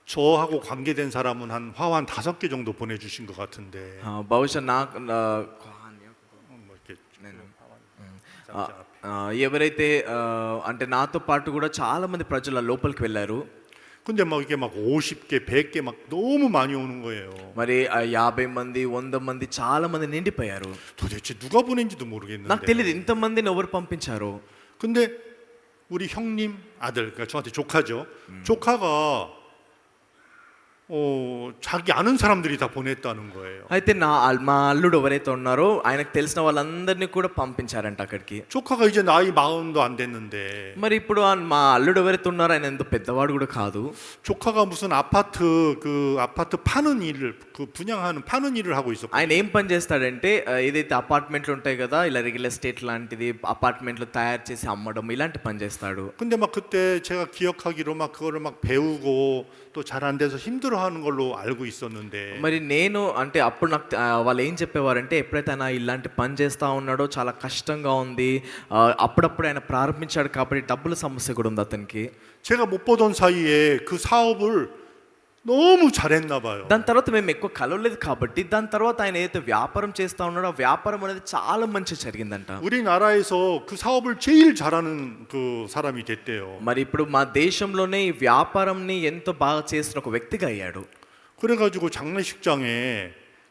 저하고 관계된 사람은 한 화환 5개 정도 보내주신 것 같은데 బహుశా నాకు 뭐 이렇게 ఎవరైతే అంటే నాతో పాటు కూడా చాలా మంది ప్రజలు ఆ లోపలికి వెళ్ళారు. 근데 막 이게 막 50개, 100개 막 너무 많이 오는 거예요. మరి 50 మంది 100 మంది చాలా మంది నిండిపోయారు. 도대체 누가 보낸지도 모르겠는데. నాకు తెలియదు ఇంతమందిని ఎవరు పంపించారు. 근데 우리 형님 아들, 그러니까 저한테 조카죠. 조카가 자기 아는 사람들이 다 보냈다는 거예요. అయితే మా అల్లుడు ఎవరైతే ఉన్నారో ఆయనకు తెలిసిన వాళ్ళందరినీ కూడా పంపించారంట అక్కడికి. 조카가 이제 나이 40도 안 됐는데 మరి ఇప్పుడు మా అల్లుడు ఎవరైతే ఉన్నారో ఆయన ఎంతో పెద్దవాడు కూడా కాదు. 조카가 무슨 아파트 파는 일을 파는 일을 하고 있었고 ఆయన ఏం పని చేస్తాడంటే ఏదైతే అపార్ట్మెంట్లు ఉంటాయి కదా, ఇలా రియల్ ఎస్టేట్ లాంటిది అపార్ట్మెంట్లు తయారు చేసి అమ్మడం ఇలాంటి పని చేస్తాడు. 근데 막 그때 제가 기억하기로 막 그거를 막 배우고 또 잘 안 돼서 힘들어하는 걸로 알고 있었는데 మరి నేను అంటే అప్పుడు నాకు వాళ్ళు ఏం చెప్పేవారంటే ఎప్పుడైతే ఆయన ఇలాంటి పని చేస్తూ ఉన్నాడో చాలా కష్టంగా ఉంది, అప్పుడప్పుడు ఆయన ప్రారంభించాడు కాబట్టి డబ్బుల సమస్య కూడా ఉంది అతనికి. 제가 못 보던 사이에 그 사업을 너무 잘했나 봐요. దాని తర్వాత మేము ఎక్కువ కలవలేదు కాబట్టి దాని తర్వాత ఆయన ఏదైతే వ్యాపారం చేస్తూ ఉన్నాడో ఆ వ్యాపారం అనేది చాలా మంచి జరిగిందంట. 우리나라에서 그 사업을 제일 잘하는 그 사람이 됐대요. మరి ఇప్పుడు మా దేశంలోనే ఈ వ్యాపారంని ఎంతో బాగా చేసిన ఒక వ్యక్తిగా అయ్యాడు. 그래가지고 장례식장에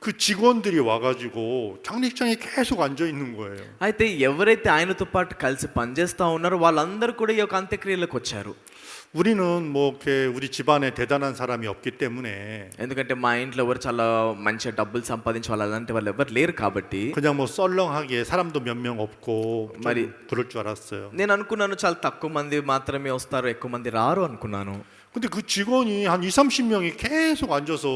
그 직원들이 와가지고 장례식장에 계속 앉아 있는 거예요. అయితే ఎవరైతే ఆయనతో పాటు కలిసి పనిచేస్తూ ఉన్నారో వాళ్ళందరూ కూడా ఈ యొక్క అంత్యక్రియలకు వచ్చారు. 우리는 뭐 이렇게 우리 집안에 대단한 사람이 없기 때문에 ఎందుకంటే మా ఇంట్లో ఎవరు చాలా మంచిగా డబ్బులు సంపాదించే వాళ్ళు అలాంటి వాళ్ళు ఎవరు లేరు కాబట్టి 그냥 뭐 썰렁하게 사람도 몇 명 없고 좀 말이- 그럴 줄 알았어요. నేను అనుకున్నాను చాలా తక్కువ మంది మాత్రమే వస్తారు, ఎక్కువ మంది రారు అనుకున్నాను. 근데 그 직원이 한 2-30명이 계속 앉아서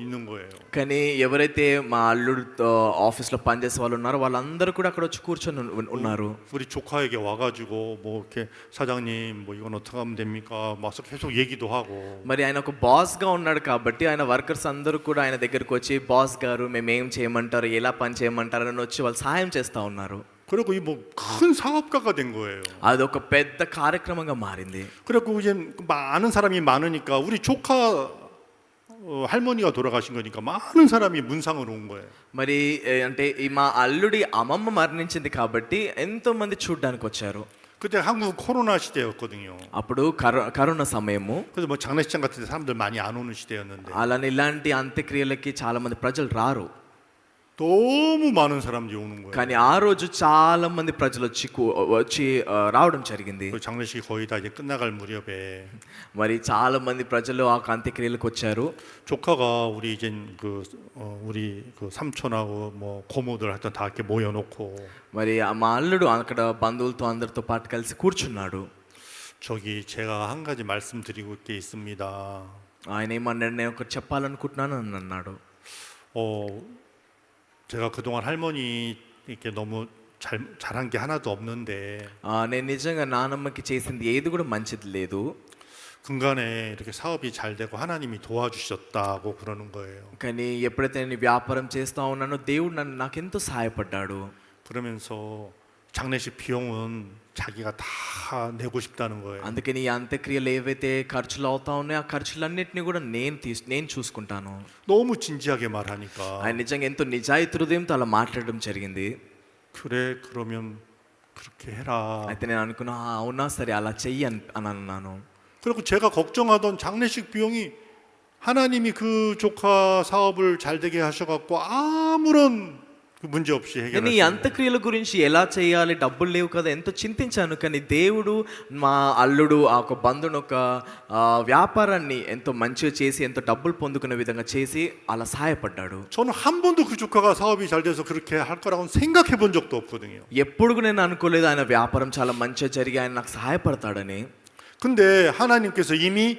있는 거예요. కానీ ఎవరైతే మా అల్లుడు ఆఫీస్లో పనిచేసే వాళ్ళు ఉన్నారో వాళ్ళందరూ కూడా అక్కడ వచ్చి కూర్చొని ఉన్నారు. 우리 조카에게 와가지고 뭐 이렇게 사장님 뭐 이건 어떻게 하면 됩니까? 막 계속 얘기도 하고. మరి ఆయన ఒక బాస్గా ఉన్నాడు కాబట్టి ఆయన వర్కర్స్ అందరూ కూడా ఆయన దగ్గరకు వచ్చి బాస్ గారు మేము ఏం చేయమంటారు, ఎలా పని చేయమంటారు అని వచ్చి వాళ్ళు సహాయం చేస్తూ ఉన్నారు. 그리고 이 뭐 큰 사업가가 된 거예요. అది ఒక పెద్ద కార్యక్రమంగా మారింది. 그래고 이제 많은 사람이 많으니까 우리 조카 할머니가 돌아가신 거니까 많은 사람이 문상으로 온 거예요. మరి అంటే ఈ మా అల్లుడి అమ్మమ్మ మరణించింది కాబట్టి ఎంతో మంది చూడ్డానికి వచ్చారు. 그때 한국 코로나 시대였거든요. అప్పుడు కరోనా సమయము. 그래서 뭐 장례식장 같은 데 사람들 많이 안 오는 시대였는데 అలానే ఇలాంటి అంత్యక్రియలకి చాలా మంది ప్రజలు రారు. 너무 많은 사람들이 오는 거예요. కానీ ఆ రోజు చాలా మంది ప్రజలు వచ్చి రావడం జరిగింది. 그 장례식이 거의 다 이제 끝나갈 무렵에 మరి చాలా మంది ప్రజలు ఆ అంత్యక్రియలకు వచ్చారు. 조카가 우리 이제 우리 그 삼촌하고 뭐 고모들 하여튼 다 이렇게 모여놓고 మరి మా అల్లుడు అక్కడ బంధువులతో అందరితో పాటు కలిసి కూర్చున్నాడు. 저기 제가 한 가지 말씀드리고 게 있습니다. ఆయన ఏమన్నాడు, నేను ఒకటి చెప్పాలనుకుంటున్నాను అని అన్నాడు. 제가 그동안 할머니 이렇게 너무 잘한 게 하나도 없는데 నేను నిజంగా నానమ్మకి చేసింది ఏది కూడా మంచిది లేదు. 근간에 이렇게 사업이 잘 되고 하나님이 도와주셨다고 그러는 거예요. కానీ ఎప్పుడైతే నేను వ్యాపారం చేస్తా ఉన్నానో దేవుడు నాకెంతో సహాయపడ్డాడు. 그러면서 장례식 비용은 자기가 다 내고 싶다는 거예요. అందుకని ఈ అంత్యక్రియలు ఏవైతే ఖర్చులు అవుతా ఉన్నాయో ఆ ఖర్చులన్నిటిని కూడా నేను చూసుకుంటాను. 너무 진지하게 말하니까 ఆయన నిజంగా ఎంతో నిజాయితీ హృదయంతో అలా మాట్లాడడం జరిగింది. 그래 그러면 그렇게 해라. అయితే నేను అనుకున్నా అవునా సరే అలా చెయ్యి అని అన్నాను. 그리고 제가 걱정하던 장례식 비용이 하나님이 그 조카 사업을 잘 되게 하셔갖고 아무런 문제 없이 నేను ఈ 해결하시고 అంత్యక్రియల గురించి ఎలా చేయాలి, డబ్బులు లేవు కదా ఎంతో చింతించాను. కానీ దేవుడు మా అల్లుడు ఆ ఒక బంధుని ఒక వ్యాపారాన్ని ఎంతో మంచిగా చేసి ఎంతో డబ్బులు పొందుకునే విధంగా చేసి అలా సహాయపడ్డాడు. 저는 한 번도 그 조카가 사업이 잘 돼서 그렇게 할 거라고는 생각해 본 적도 없거든요. ఎప్పుడు నేను అనుకోలేదు ఆయన వ్యాపారం చాలా మంచిగా జరిగి ఆయన నాకు సహాయపడతాడని. 근데 하나님께서 이미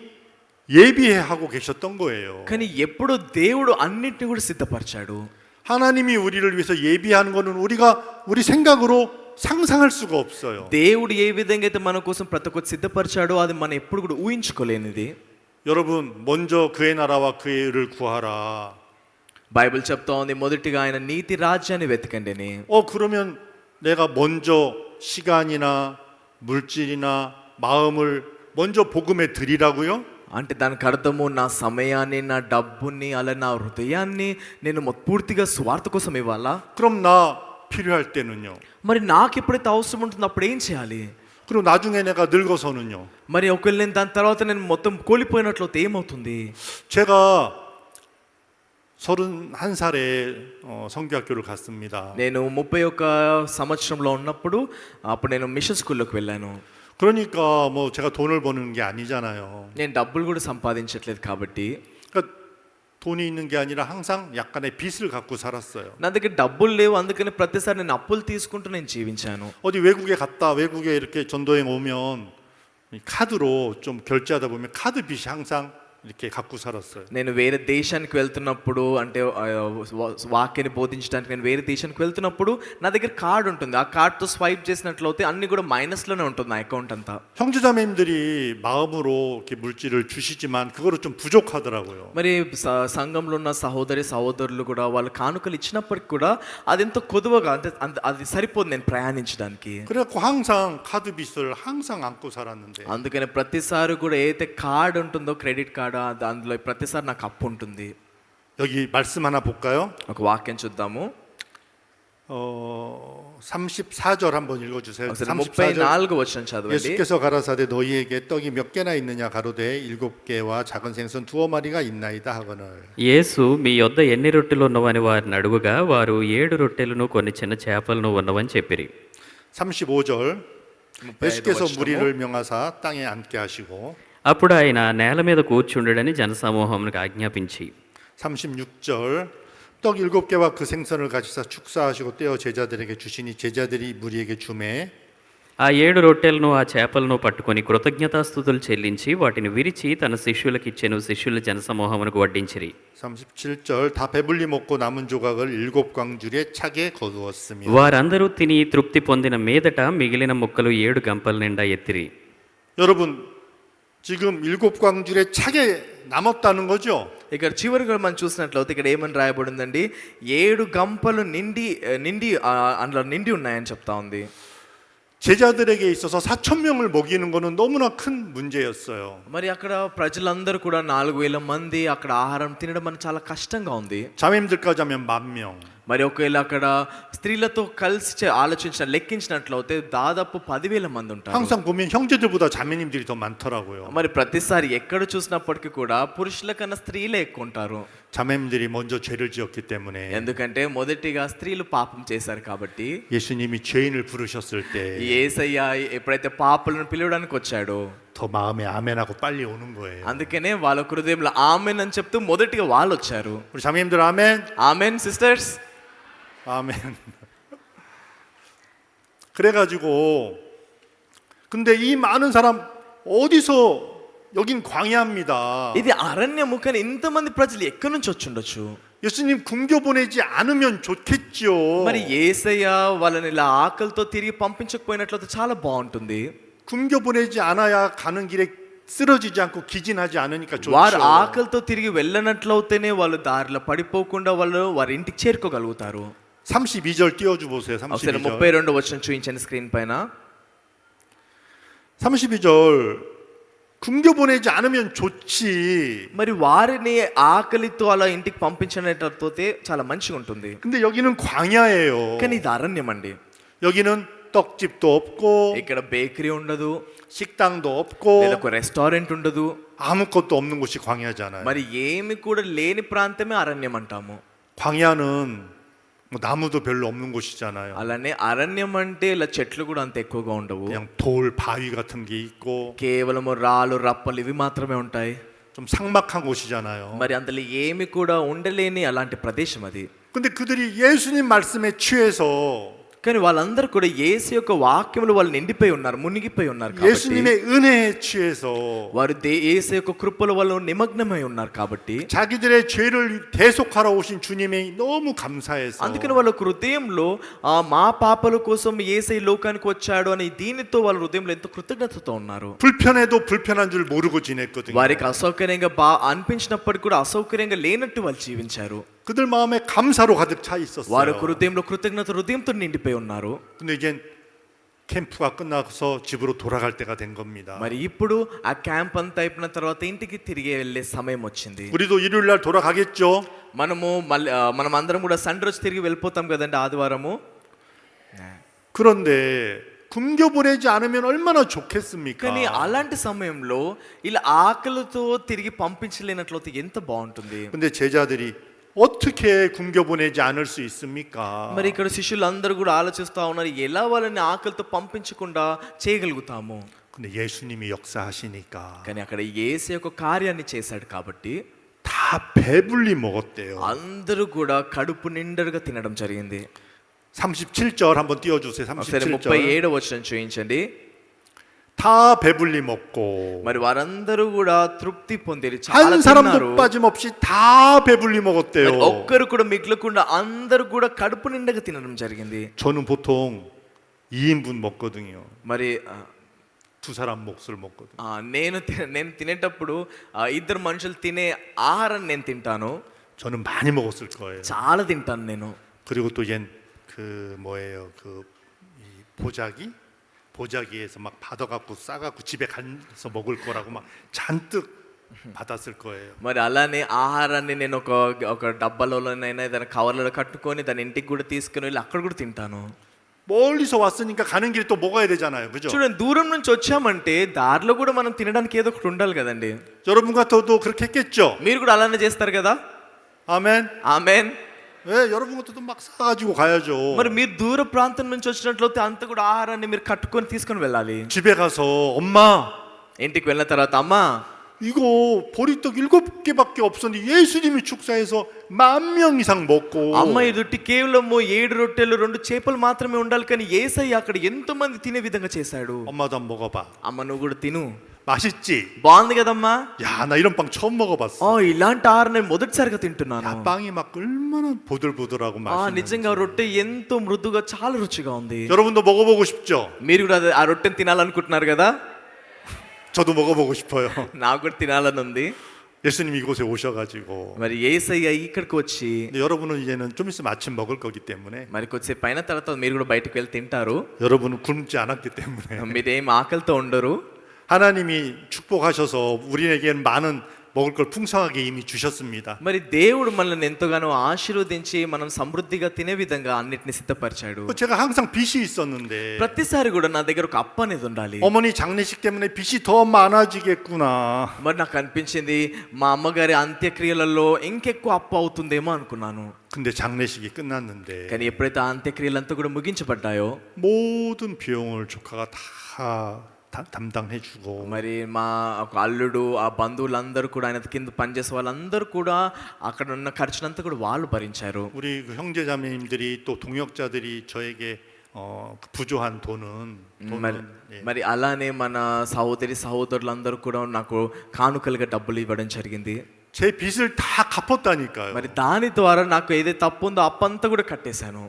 예비해 하고 계셨던 거예요. కానీ ఎప్పుడు దేవుడు అన్నిటిని కూడా సిద్ధపరిచాడు. 하나님이 우리를 위해서 예비하는 거는 우리 생각으로 상상할 수가 없어요. దేవుడు ఏ విధంగా అయితే మన కోసం ప్రతి ఒక్కటి సిద్ధపరిచాడో అది మనం ఎప్పుడు కూడా ఊహించుకోలేనిది. 여러분 먼저 그의 나라와 그의 의를 구하라. బైబిల్ చెప్తా ఉంది మొదటిగా ఆయన నీతి రాజ్యాన్ని వెతకండి అని. 그러면 내가 먼저 시간이나 물질이나 마음을 먼저 복음에 드리라고요? అంటే దానికి అర్థము నా సమయాన్ని, నా డబ్బుని, అలా నా హృదయాన్ని నేను పూర్తిగా స్వార్థ కోసం ఇవ్వాలా? 그럼 나 필요할 때는요? మరి నాకు ఎప్పుడైతే అవసరం ఉంటుందో అప్పుడు ఏం చేయాలి? 그리고 나중에 내가 늙어서는요? మరి ఒకవేళ నేను దాని తర్వాత నేను మొత్తం కోల్పోయినట్లయితే ఏమవుతుంది? 제가 31살에 성교학교를 갔습니다. నేను 31 సంవత్సరంలో ఉన్నప్పుడు అప్పుడు నేను మిషన్ స్కూల్లోకి వెళ్ళాను. 그러니까 뭐 제가 돈을 버는 게 아니잖아요. నేను డబ్బులు కూడా సంపాదించట్లేదు కాబట్టి 그러니까 돈이 있는 게 아니라 항상 약간의 빚을 갖고 살았어요. నా దగ్గర డబ్బులు లేవు, అందుకని ప్రతిసారి నేను అప్పులు తీసుకుంటూ నేను జీవించాను. 어디 외국에 갔다 외국에 이렇게 전도행 오면 이 카드로 좀 결제하다 보면 카드 빚이 항상 이렇게 갖고 살았어요. నేను వేరే దేశానికి వెళ్తున్నప్పుడు అంటే వాక్యాన్ని బోధించడానికి నేను వేరే దేశానికి వెళ్తున్నప్పుడు నా దగ్గర కార్డు ఉంటుంది. ఆ కార్డుతో స్వైప్ చేసినట్లయితే అన్ని కూడా మైనస్లోనే ఉంటుంది నా అకౌంట్ అంతా. 형제자매님들이 마음으로 이렇게 물질을 주시지만 그거로 좀 부족하더라고요. మరి సంఘంలో ఉన్న సహోదరులు కూడా వాళ్ళు కానుకలు ఇచ్చినప్పటికి కూడా అది ఎంతో కొదువగా అంటే అది సరిపోదు నేను ప్రయాణించడానికి. 그래갖고 항상 카드 빚을 항상 안고 살았는데 అందుకని ప్రతిసారి కూడా ఏదైతే కార్డు ఉంటుందో క్రెడిట్ కార్డు అందులో ప్రతిసారి నాకు అప్పు ఉంటుంది. 여기 말씀 하나 볼까요? ఒక వాక్యం చూద్దాము. 34절 한번 읽어주세요. 34వ వచనం చదవండి. 예수께서 가라사대 너희에게 떡이 몇 개나 있느냐 가로되 7개와 작은 생선 2마리가 있나이다 하거늘. యేసు మీ యొద్ద ఎన్ని రొట్టెలు ఉన్నవని వారిని అడుగుగా వారు 7 రొట్టెలను కొన్ని చిన్న చేపలను ఉన్నవని చెప్పిరి. 35절 예수께서 వచనము. 무리를 명하사 땅에 앉게 하시고. అప్పుడు ఆయన నేల మీద కూర్చుండడని జనసమూహమునకు ఆజ్ఞాపించి. 36절 떡 7개와 그 생선을 가지사 축사하시고 떼어 제자들에게 주시니 제자들이 무리에게 주매. ఆ 7 రొట్టెలను ఆ చేపలను పట్టుకొని కృతజ్ఞతాస్తుతులు చెల్లించి వాటిని విరిచి తన శిష్యులకు ఇచ్చెను. శిష్యుల జనసమూహమునకు వడ్డించిరి. 37절 다 배불리 먹고 남은 조각을 7 광줄에 차게 거두었으며. వారందరూ తిని తృప్తి పొందిన మీదట మిగిలిన ముక్కలు 7 గంపల నిండా ఎత్తిరి. 여러분 지금 7 광줄에 차게 남았다는 거죠? ఇక్కడ చివరిగా మనం చూసినట్లయితే ఇక్కడ ఏమని రాయబడిందండి? 7 గంపలు నిండి అందులో నిండి ఉన్నాయని చెప్తా ఉంది. 제자들에게 있어서 4,000명을 먹이는 거는 너무나 큰 문제였어요. మరి అక్కడ ప్రజలందరూ కూడా 4,000 మంది అక్కడ ఆహారం తినడం అని చాలా కష్టంగా ఉంది. 자매님들까지 하면 10,000명. మరి ఒకవేళ అక్కడ స్త్రీలతో కలిసి లెక్కించినట్లయితే దాదాపు 10,000 మంది ఉంటారు. 항상 보면 형제들보다 자매님들이 더 많더라고요. మరి ప్రతిసారి ఎక్కడ చూసినప్పటికీ కూడా పురుషుల కన్నా స్త్రీలే ఎక్కువ ఉంటారు. 자매님들이 먼저 죄를 지었기 때문에 ఎందుకంటే మొదటిగా స్త్రీలు పాపం చేశారు కాబట్టి. 예수님이 죄인을 부르셨을 때 యేసయ్య ఎప్పుడైతే పాపులను పిలవడానికి వచ్చాడో 더 마음에 아멘하고 빨리 오는 거예요. అందుకనే వాళ్ళ హృదయంలో ఆమెన్ అని చెప్తూ మొదటిగా వాళ్ళు వచ్చారు. 우리 자매님들 아멘. Amen sisters. 아멘. 그래가지고 근데 이 많은 사람 어디서 여긴 광야입니다. ఇది అరణ్యము కానీ ఇంతమంది ప్రజలు ఎక్కడి నుంచి వచ్చి ఉండొచ్చు? 예수님 굶겨 보내지 않으면 좋겠지요. మరి యేసయ్య వాళ్ళని ఇలా ఆకలితో తిరిగి పంపించకపోయినట్లయితే చాలా బాగుంటుంది. 굶겨 보내지 않아야 가는 길에 쓰러지지 않고 기진하지 않으니까 వారు 좋죠. ఆకలితో తిరిగి వెళ్ళనట్లయితేనే వాళ్ళు దారిలో పడిపోకుండా వాళ్ళు వారి ఇంటికి చేరుకోగలుగుతారు. 32절 띄워줘 보세요. ఒకసారి 32절. 32 వచనం చూపించండి స్క్రీన్ పైన. 32절 굶겨 보내지 않으면 좋지. మరి వారిని ఆకలితో అలా ఇంటికి పంపించినట్లయితే చాలా మంచిగా ఉంటుంది. 근데 여기는 광야예요. కానీ ఇది అరణ్యం అండి. 여기는 떡집도 없고 ఇక్కడ బేకరీ ఉండదు, 식당도 లేదా 없고 ఒక రెస్టారెంట్ ఉండదు. 아무것도 없는 곳이 광야잖아요. మరి ఏమి కూడా లేని ప్రాంతమే అరణ్యం అంటాము. 광야는 뭐 나무도 별로 없는 곳이잖아요. అలానే అరణ్యం అంటే ఇలా చెట్లు కూడా అంత ఎక్కువగా ఉండవు. 그냥 돌 바위 같은 게 있고 కేవలం రాళ్ళు రప్పలు ఇవి మాత్రమే ఉంటాయి. 좀 삭막한 곳이잖아요. మరి అందులో ఏమి కూడా ఉండలేని అలాంటి ప్రదేశం అది. 근데 그들이 예수님 말씀에 취해서 కానీ వాళ్ళందరూ కూడా యేసు యొక్క వాక్యములు వాళ్ళు నిండిపోయి ఉన్నారు, మునిగిపోయి ఉన్నారు కాబట్టి 예수님의 은혜에 취해서 వారు యేసు యొక్క కృపల వల్ల నిమగ్నమై ఉన్నారు కాబట్టి 자기들의 죄를 대속하러 오신 주님이 너무 감사해서 అందుకని వాళ్ళ హృదయంలో మా పాపల కోసం యేసయ్య లోకానికి వచ్చాడు అని దీనితో వాళ్ళ హృదయంలో ఎంతో కృతజ్ఞతతో ఉన్నారు. 불편해도 불편한 줄 모르고 지냈거든요. వారికి అసౌకర్యంగా అనిపించినప్పటికీ కూడా అసౌకర్యంగా లేనట్టు వాళ్ళు జీవించారు. 그들 마음에 감사로 가득 차 వారి 있었어요. హృదయంలో కృతజ్ఞత హృదయంతో నిండిపోయి ఉన్నారు. 근데 이제 캠프가 끝나서 집으로 돌아갈 때가 된 겁니다. మరి ఇప్పుడు ఆ క్యాంప్ అంతా అయిపోయిన తర్వాత ఇంటికి తిరిగి వెళ్ళే సమయం వచ్చింది. 우리도 일요일 날 돌아가겠죠? మనం అందరం కూడా సండే రోజు తిరిగి వెళ్ళిపోతాం కదండి, ఆదివారము. 그런데 굶겨 보내지 않으면 얼마나 좋겠습니까? కానీ అలాంటి సమయంలో ఇలా ఆకలితో తిరిగి పంపించలేనట్లయితే ఎంత బాగుంటుంది. 근데 제자들이 어떻게 굶겨 보내지 않을 수 있습니까? మరి ఇక్కడ శిష్యులందరూ కూడా ఆలోచిస్తా ఉన్నారు, ఎలా వాళ్ళని ఆకలితో పంపించకుండా చేయగలుగుతాము. 근데 예수님이 역사하시니까 కానీ అక్కడ యేసు యొక్క కార్యాన్ని చేశాడు కాబట్టి 다 배불리 먹었대요. అందరూ కూడా కడుపు నిండరుగా తినడం జరిగింది. 37절 한번 띄워주세요. ఒకసారి 37절. 37వ వచనం చూపించండి. 다 배불리 먹고 మరి వారందరూ కూడా తృప్తి పొందిరి, 한 చాలా 사람도 తిన్నారు. 빠짐없이 다 배불리 먹었대요. మరి ఒక్కరు కూడా మిగలకుండా అందరూ కూడా కడుపు నిండగా తినడం జరిగింది. 저는 보통 2인분 먹거든요. మరి 두 사람 몫을 먹거든요. నేను తినేటప్పుడు ఇద్దరు మనుషులు తినే ఆహారాన్ని నేను తింటాను. 저는 많이 먹었을 거예요. చాలా తింటాను నేను. 그리고 또 얜 그 뭐예요? 그 이 보자기에서 막 받아갖고 싸갖고 집에 가서 먹을 거라고 막 잔뜩 받았을 거예요. మరి అలానే ఆహారాన్ని నేను ఒక డబ్బాలోనైనా ఏదైనా కవర్లలో కట్టుకొని దాని ఇంటికి కూడా తీసుకుని వెళ్ళి అక్కడ కూడా తింటాను. 멀리서 왔으니까 가는 길에 또 먹어야 되잖아요, 그죠? చూడండి, దూరం నుంచి వచ్చామంటే దారిలో కూడా మనం తినడానికి ఏదో ఒకటి ఉండాలి కదండి. 여러분 같아도 그렇게 했겠죠? మీరు కూడా అలానే చేస్తారు కదా. 아멘. ఆమేన్. 왜 여러분 같아도 막 싸가지고 가야죠. మరి మీరు దూర ప్రాంతం నుంచి వచ్చినట్లయితే అంత కూడా ఆహారాన్ని మీరు కట్టుకొని తీసుకొని వెళ్ళాలి. 집에 가서 엄마 ఇంటికి వెళ్ళిన తర్వాత అమ్మా 이거 보리떡 7개밖에 없었는데 예수님이 축사해서 10,000명 이상 먹고 అమ్మ ఇది కేవలం 7 రొట్టెలు 2 చేపలు మాత్రమే ఉండాలి, కానీ యేసయ్య అక్కడ ఎంతో మంది తినే విధంగా చేశాడు. 엄마도 한번 먹어봐. అమ్మ నువ్వు కూడా తిను, 맛있지? బాగుంది కదమ్మా. 야, 나 ఇ런 빵 처음 먹어봤어. ఇలాంటి ఆహారం నేను మొదటిసారిగా తింటున్నాను. 야, 빵이 막 얼마나 보들보들하고 맛있는. నిజంగా రొట్టె ఎంతో మృదుగా చాలా రుచిగా ఉంది. 여러분도 먹어보고 싶죠? మీరు కూడా ఆ రొట్టెని తినాలనుకుంటున్నారు కదా. 저도 먹어보고 싶어요. నాకు కూడా తినాలని ఉంది. 예수님 이곳에 오셔가지고. మరి యేసయ్య ఇక్కడికి వచ్చి 근데 여러분은 이제는 좀 있으면 아침 먹을 거기 때문에. మరి కొద్దిసేపు అయిన తర్వాత మీరు కూడా బయటకు వెళ్ళి తింటారు. 여러분은 굶지 않았기 때문에. మీరేం ఆకలితో ఉండరు. 하나님이 축복하셔서 우리에게는 많은 먹을 걸 풍성하게 이미 주셨습니다. మరి దేవుడు మనల్ని ఎంతగానో ఆశీర్వదించి మనం సమృద్ధిగా తినే విధంగా అన్నిటిని సిద్ధపరిచాడు. 제가 항상 빚이 있었는데 ప్రతిసారి కూడా నా దగ్గర ఒక అప్పు అనేది ఉండాలి. 어머니 장례식 때문에 빚이 더 많아지겠구나. మరి నాకు అనిపించింది మా అమ్మగారి అంత్యక్రియలలో ఇంకెక్కువ అప్పు అవుతుందేమో అనుకున్నాను. 근데 장례식이 끝났는데 కానీ ఎప్పుడైతే ఆ అంత్యక్రియలంతా కూడా ముగించబడ్డాయో 모든 비용을 조카가 다 담당해주고 మరి మా ఒక అల్లుడు ఆ బంధువులందరూ కూడా ఆయన కింద పనిచేసే వాళ్ళందరూ కూడా అక్కడ ఉన్న ఖర్చునంతా కూడా వాళ్ళు భరించారు. 우리 그 형제자매님들이 또 동역자들이 저에게 그 부조한 돈은 예. మరి అలానే మన సహోదరులందరూ కూడా నాకు కానుకలుగా డబ్బులు ఇవ్వడం జరిగింది. 제 빚을 다 갚았다니까요. మరి దాని ద్వారా నాకు ఏదైతే తప్పు ఉందో అప్పంతా కూడా కట్టేశాను.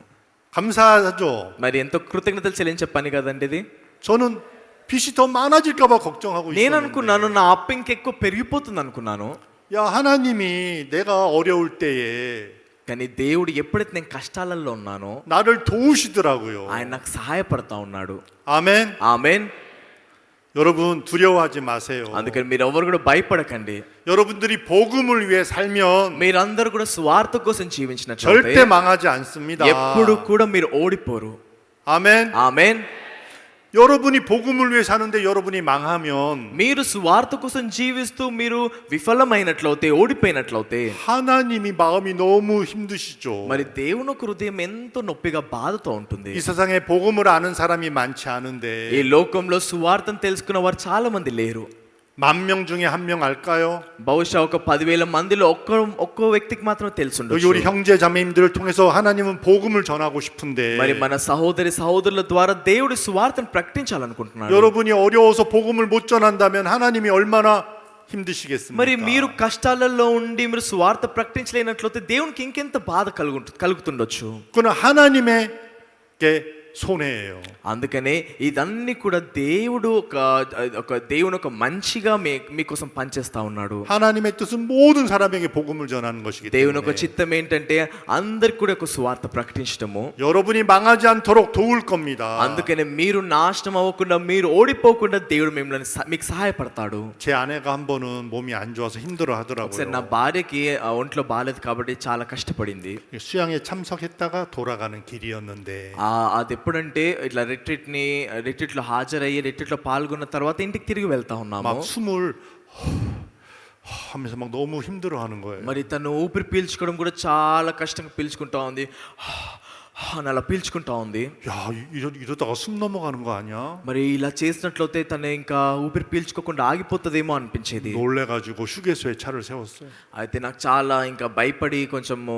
감사하죠. మరి ఎంతో కృతజ్ఞతలు చెల్లించే పని కదండి ఇది. 저는 빚이 더 많아질까 봐 걱정하고 నేను 있었는데 అనుకున్నాను నా అప్పు ఇంకెక్కువ పెరిగిపోతుంది అనుకున్నాను. 야 하나님이 내가 어려울 때에 కానీ దేవుడు ఎప్పుడైతే నేను కష్టాలలో ఉన్నానో 나를 도우시더라고요. ఆయన నాకు సహాయపడతా ఉన్నాడు. 아멘. ఆమేన్. 여러분 두려워하지 마세요. అందుకని మీరు ఎవరు కూడా భయపడకండి. 여러분들이 복음을 위해 살면 మీరందరూ కూడా స్వార్థ కోసం జీవించినట్లయితే 절대 망하지 않습니다. ఎప్పుడు కూడా మీరు ఓడిపోరు. 아멘. ఆమేన్. 여러분이 복음을 위해 사는데 여러분이 망하면 మీరు స్వార్థ కోసం జీవిస్తూ మీరు విఫలమైనట్లయితే ఓడిపోయినట్లయితే 하나님이 마음이 너무 힘드시죠. మరి దేవుని యొక్క హృదయం ఎంతో నొప్పిగా బాధతో ఉంటుంది. 이 세상에 복음을 아는 사람이 많지 ఈ 않은데 లోకంలో సువార్తను తెలుసుకున్న వారు చాలా మంది లేరు. 10,000 중에 1명 알까요? బహుశా ఒక 10,000 మందిలో ఒక్కో వ్యక్తికి మాత్రమే 여기 తెలుసుండొచ్చు. 우리 형제 자매님들을 통해서 하나님은 복음을 전하고 싶은데 మరి మన సహోదరుల ద్వారా దేవుడి సువార్తను ప్రకటించాలనుకుంటున్నాడు. 여러분이 어려워서 복음을 못 전한다면 하나님이 얼마나 힘드시겠습니까? మరి మీరు కష్టాలలో ఉండి మీరు సువార్త ప్రకటించలేనట్లయితే దేవునికి ఇంకెంత బాధ కలుగుతుండొచ్చు. 그건 하나님에게 손해예요. అందుకనే ఇదన్నీ కూడా దేవుడు దేవుని ఒక మంచిగా మీకోసం పనిచేస్తా ఉన్నాడు. 하나님의 뜻은 모든 사람에게 복음을 전하는 것이기 దేవుని ఒక 때문에 చిత్తం ఏంటంటే అందరికి కూడా ఒక సువార్త ప్రకటించడము. 여러분이 망하지 않도록 도울 겁니다. అందుకనే మీరు నాశనం అవ్వకుండా మీరు ఓడిపోకుండా దేవుడు మిమ్మల్ని మీకు సహాయపడతాడు. 제 아내가 한 번은 몸이 안 좋아서 힘들어 ఒకసారి నా 하더라고요. భార్యకి ఒంట్లో బాగాలేదు కాబట్టి చాలా కష్టపడింది. 수양에 참석했다가 돌아가는 길이었는데 అది ఎప్పుడంటే ఇట్లా రిట్రీట్లో హాజరయ్యి రిట్రీట్లో పాల్గొన్న తర్వాత ఇంటికి తిరిగి వెళ్తా ఉన్నాము. 막 숨을 하면서 막 너무 힘들어하는 거예요. మరి తను ఊపిరి పీల్చుకోవడం కూడా చాలా కష్టంగా పీల్చుకుంటా ఉంది. అని అలా పీల్చుకుంటా ఉంది. 야 이러다가 숨 넘어가는 거 아니야? మరి ఇలా చేసినట్లయితే తను ఇంకా ఊపిరి పీల్చుకోకుండా ఆగిపోతుందేమో అనిపించేది. 놀래가지고 휴게소에 차를 세웠어요. అయితే నాకు చాలా ఇంకా భయపడి కొంచెము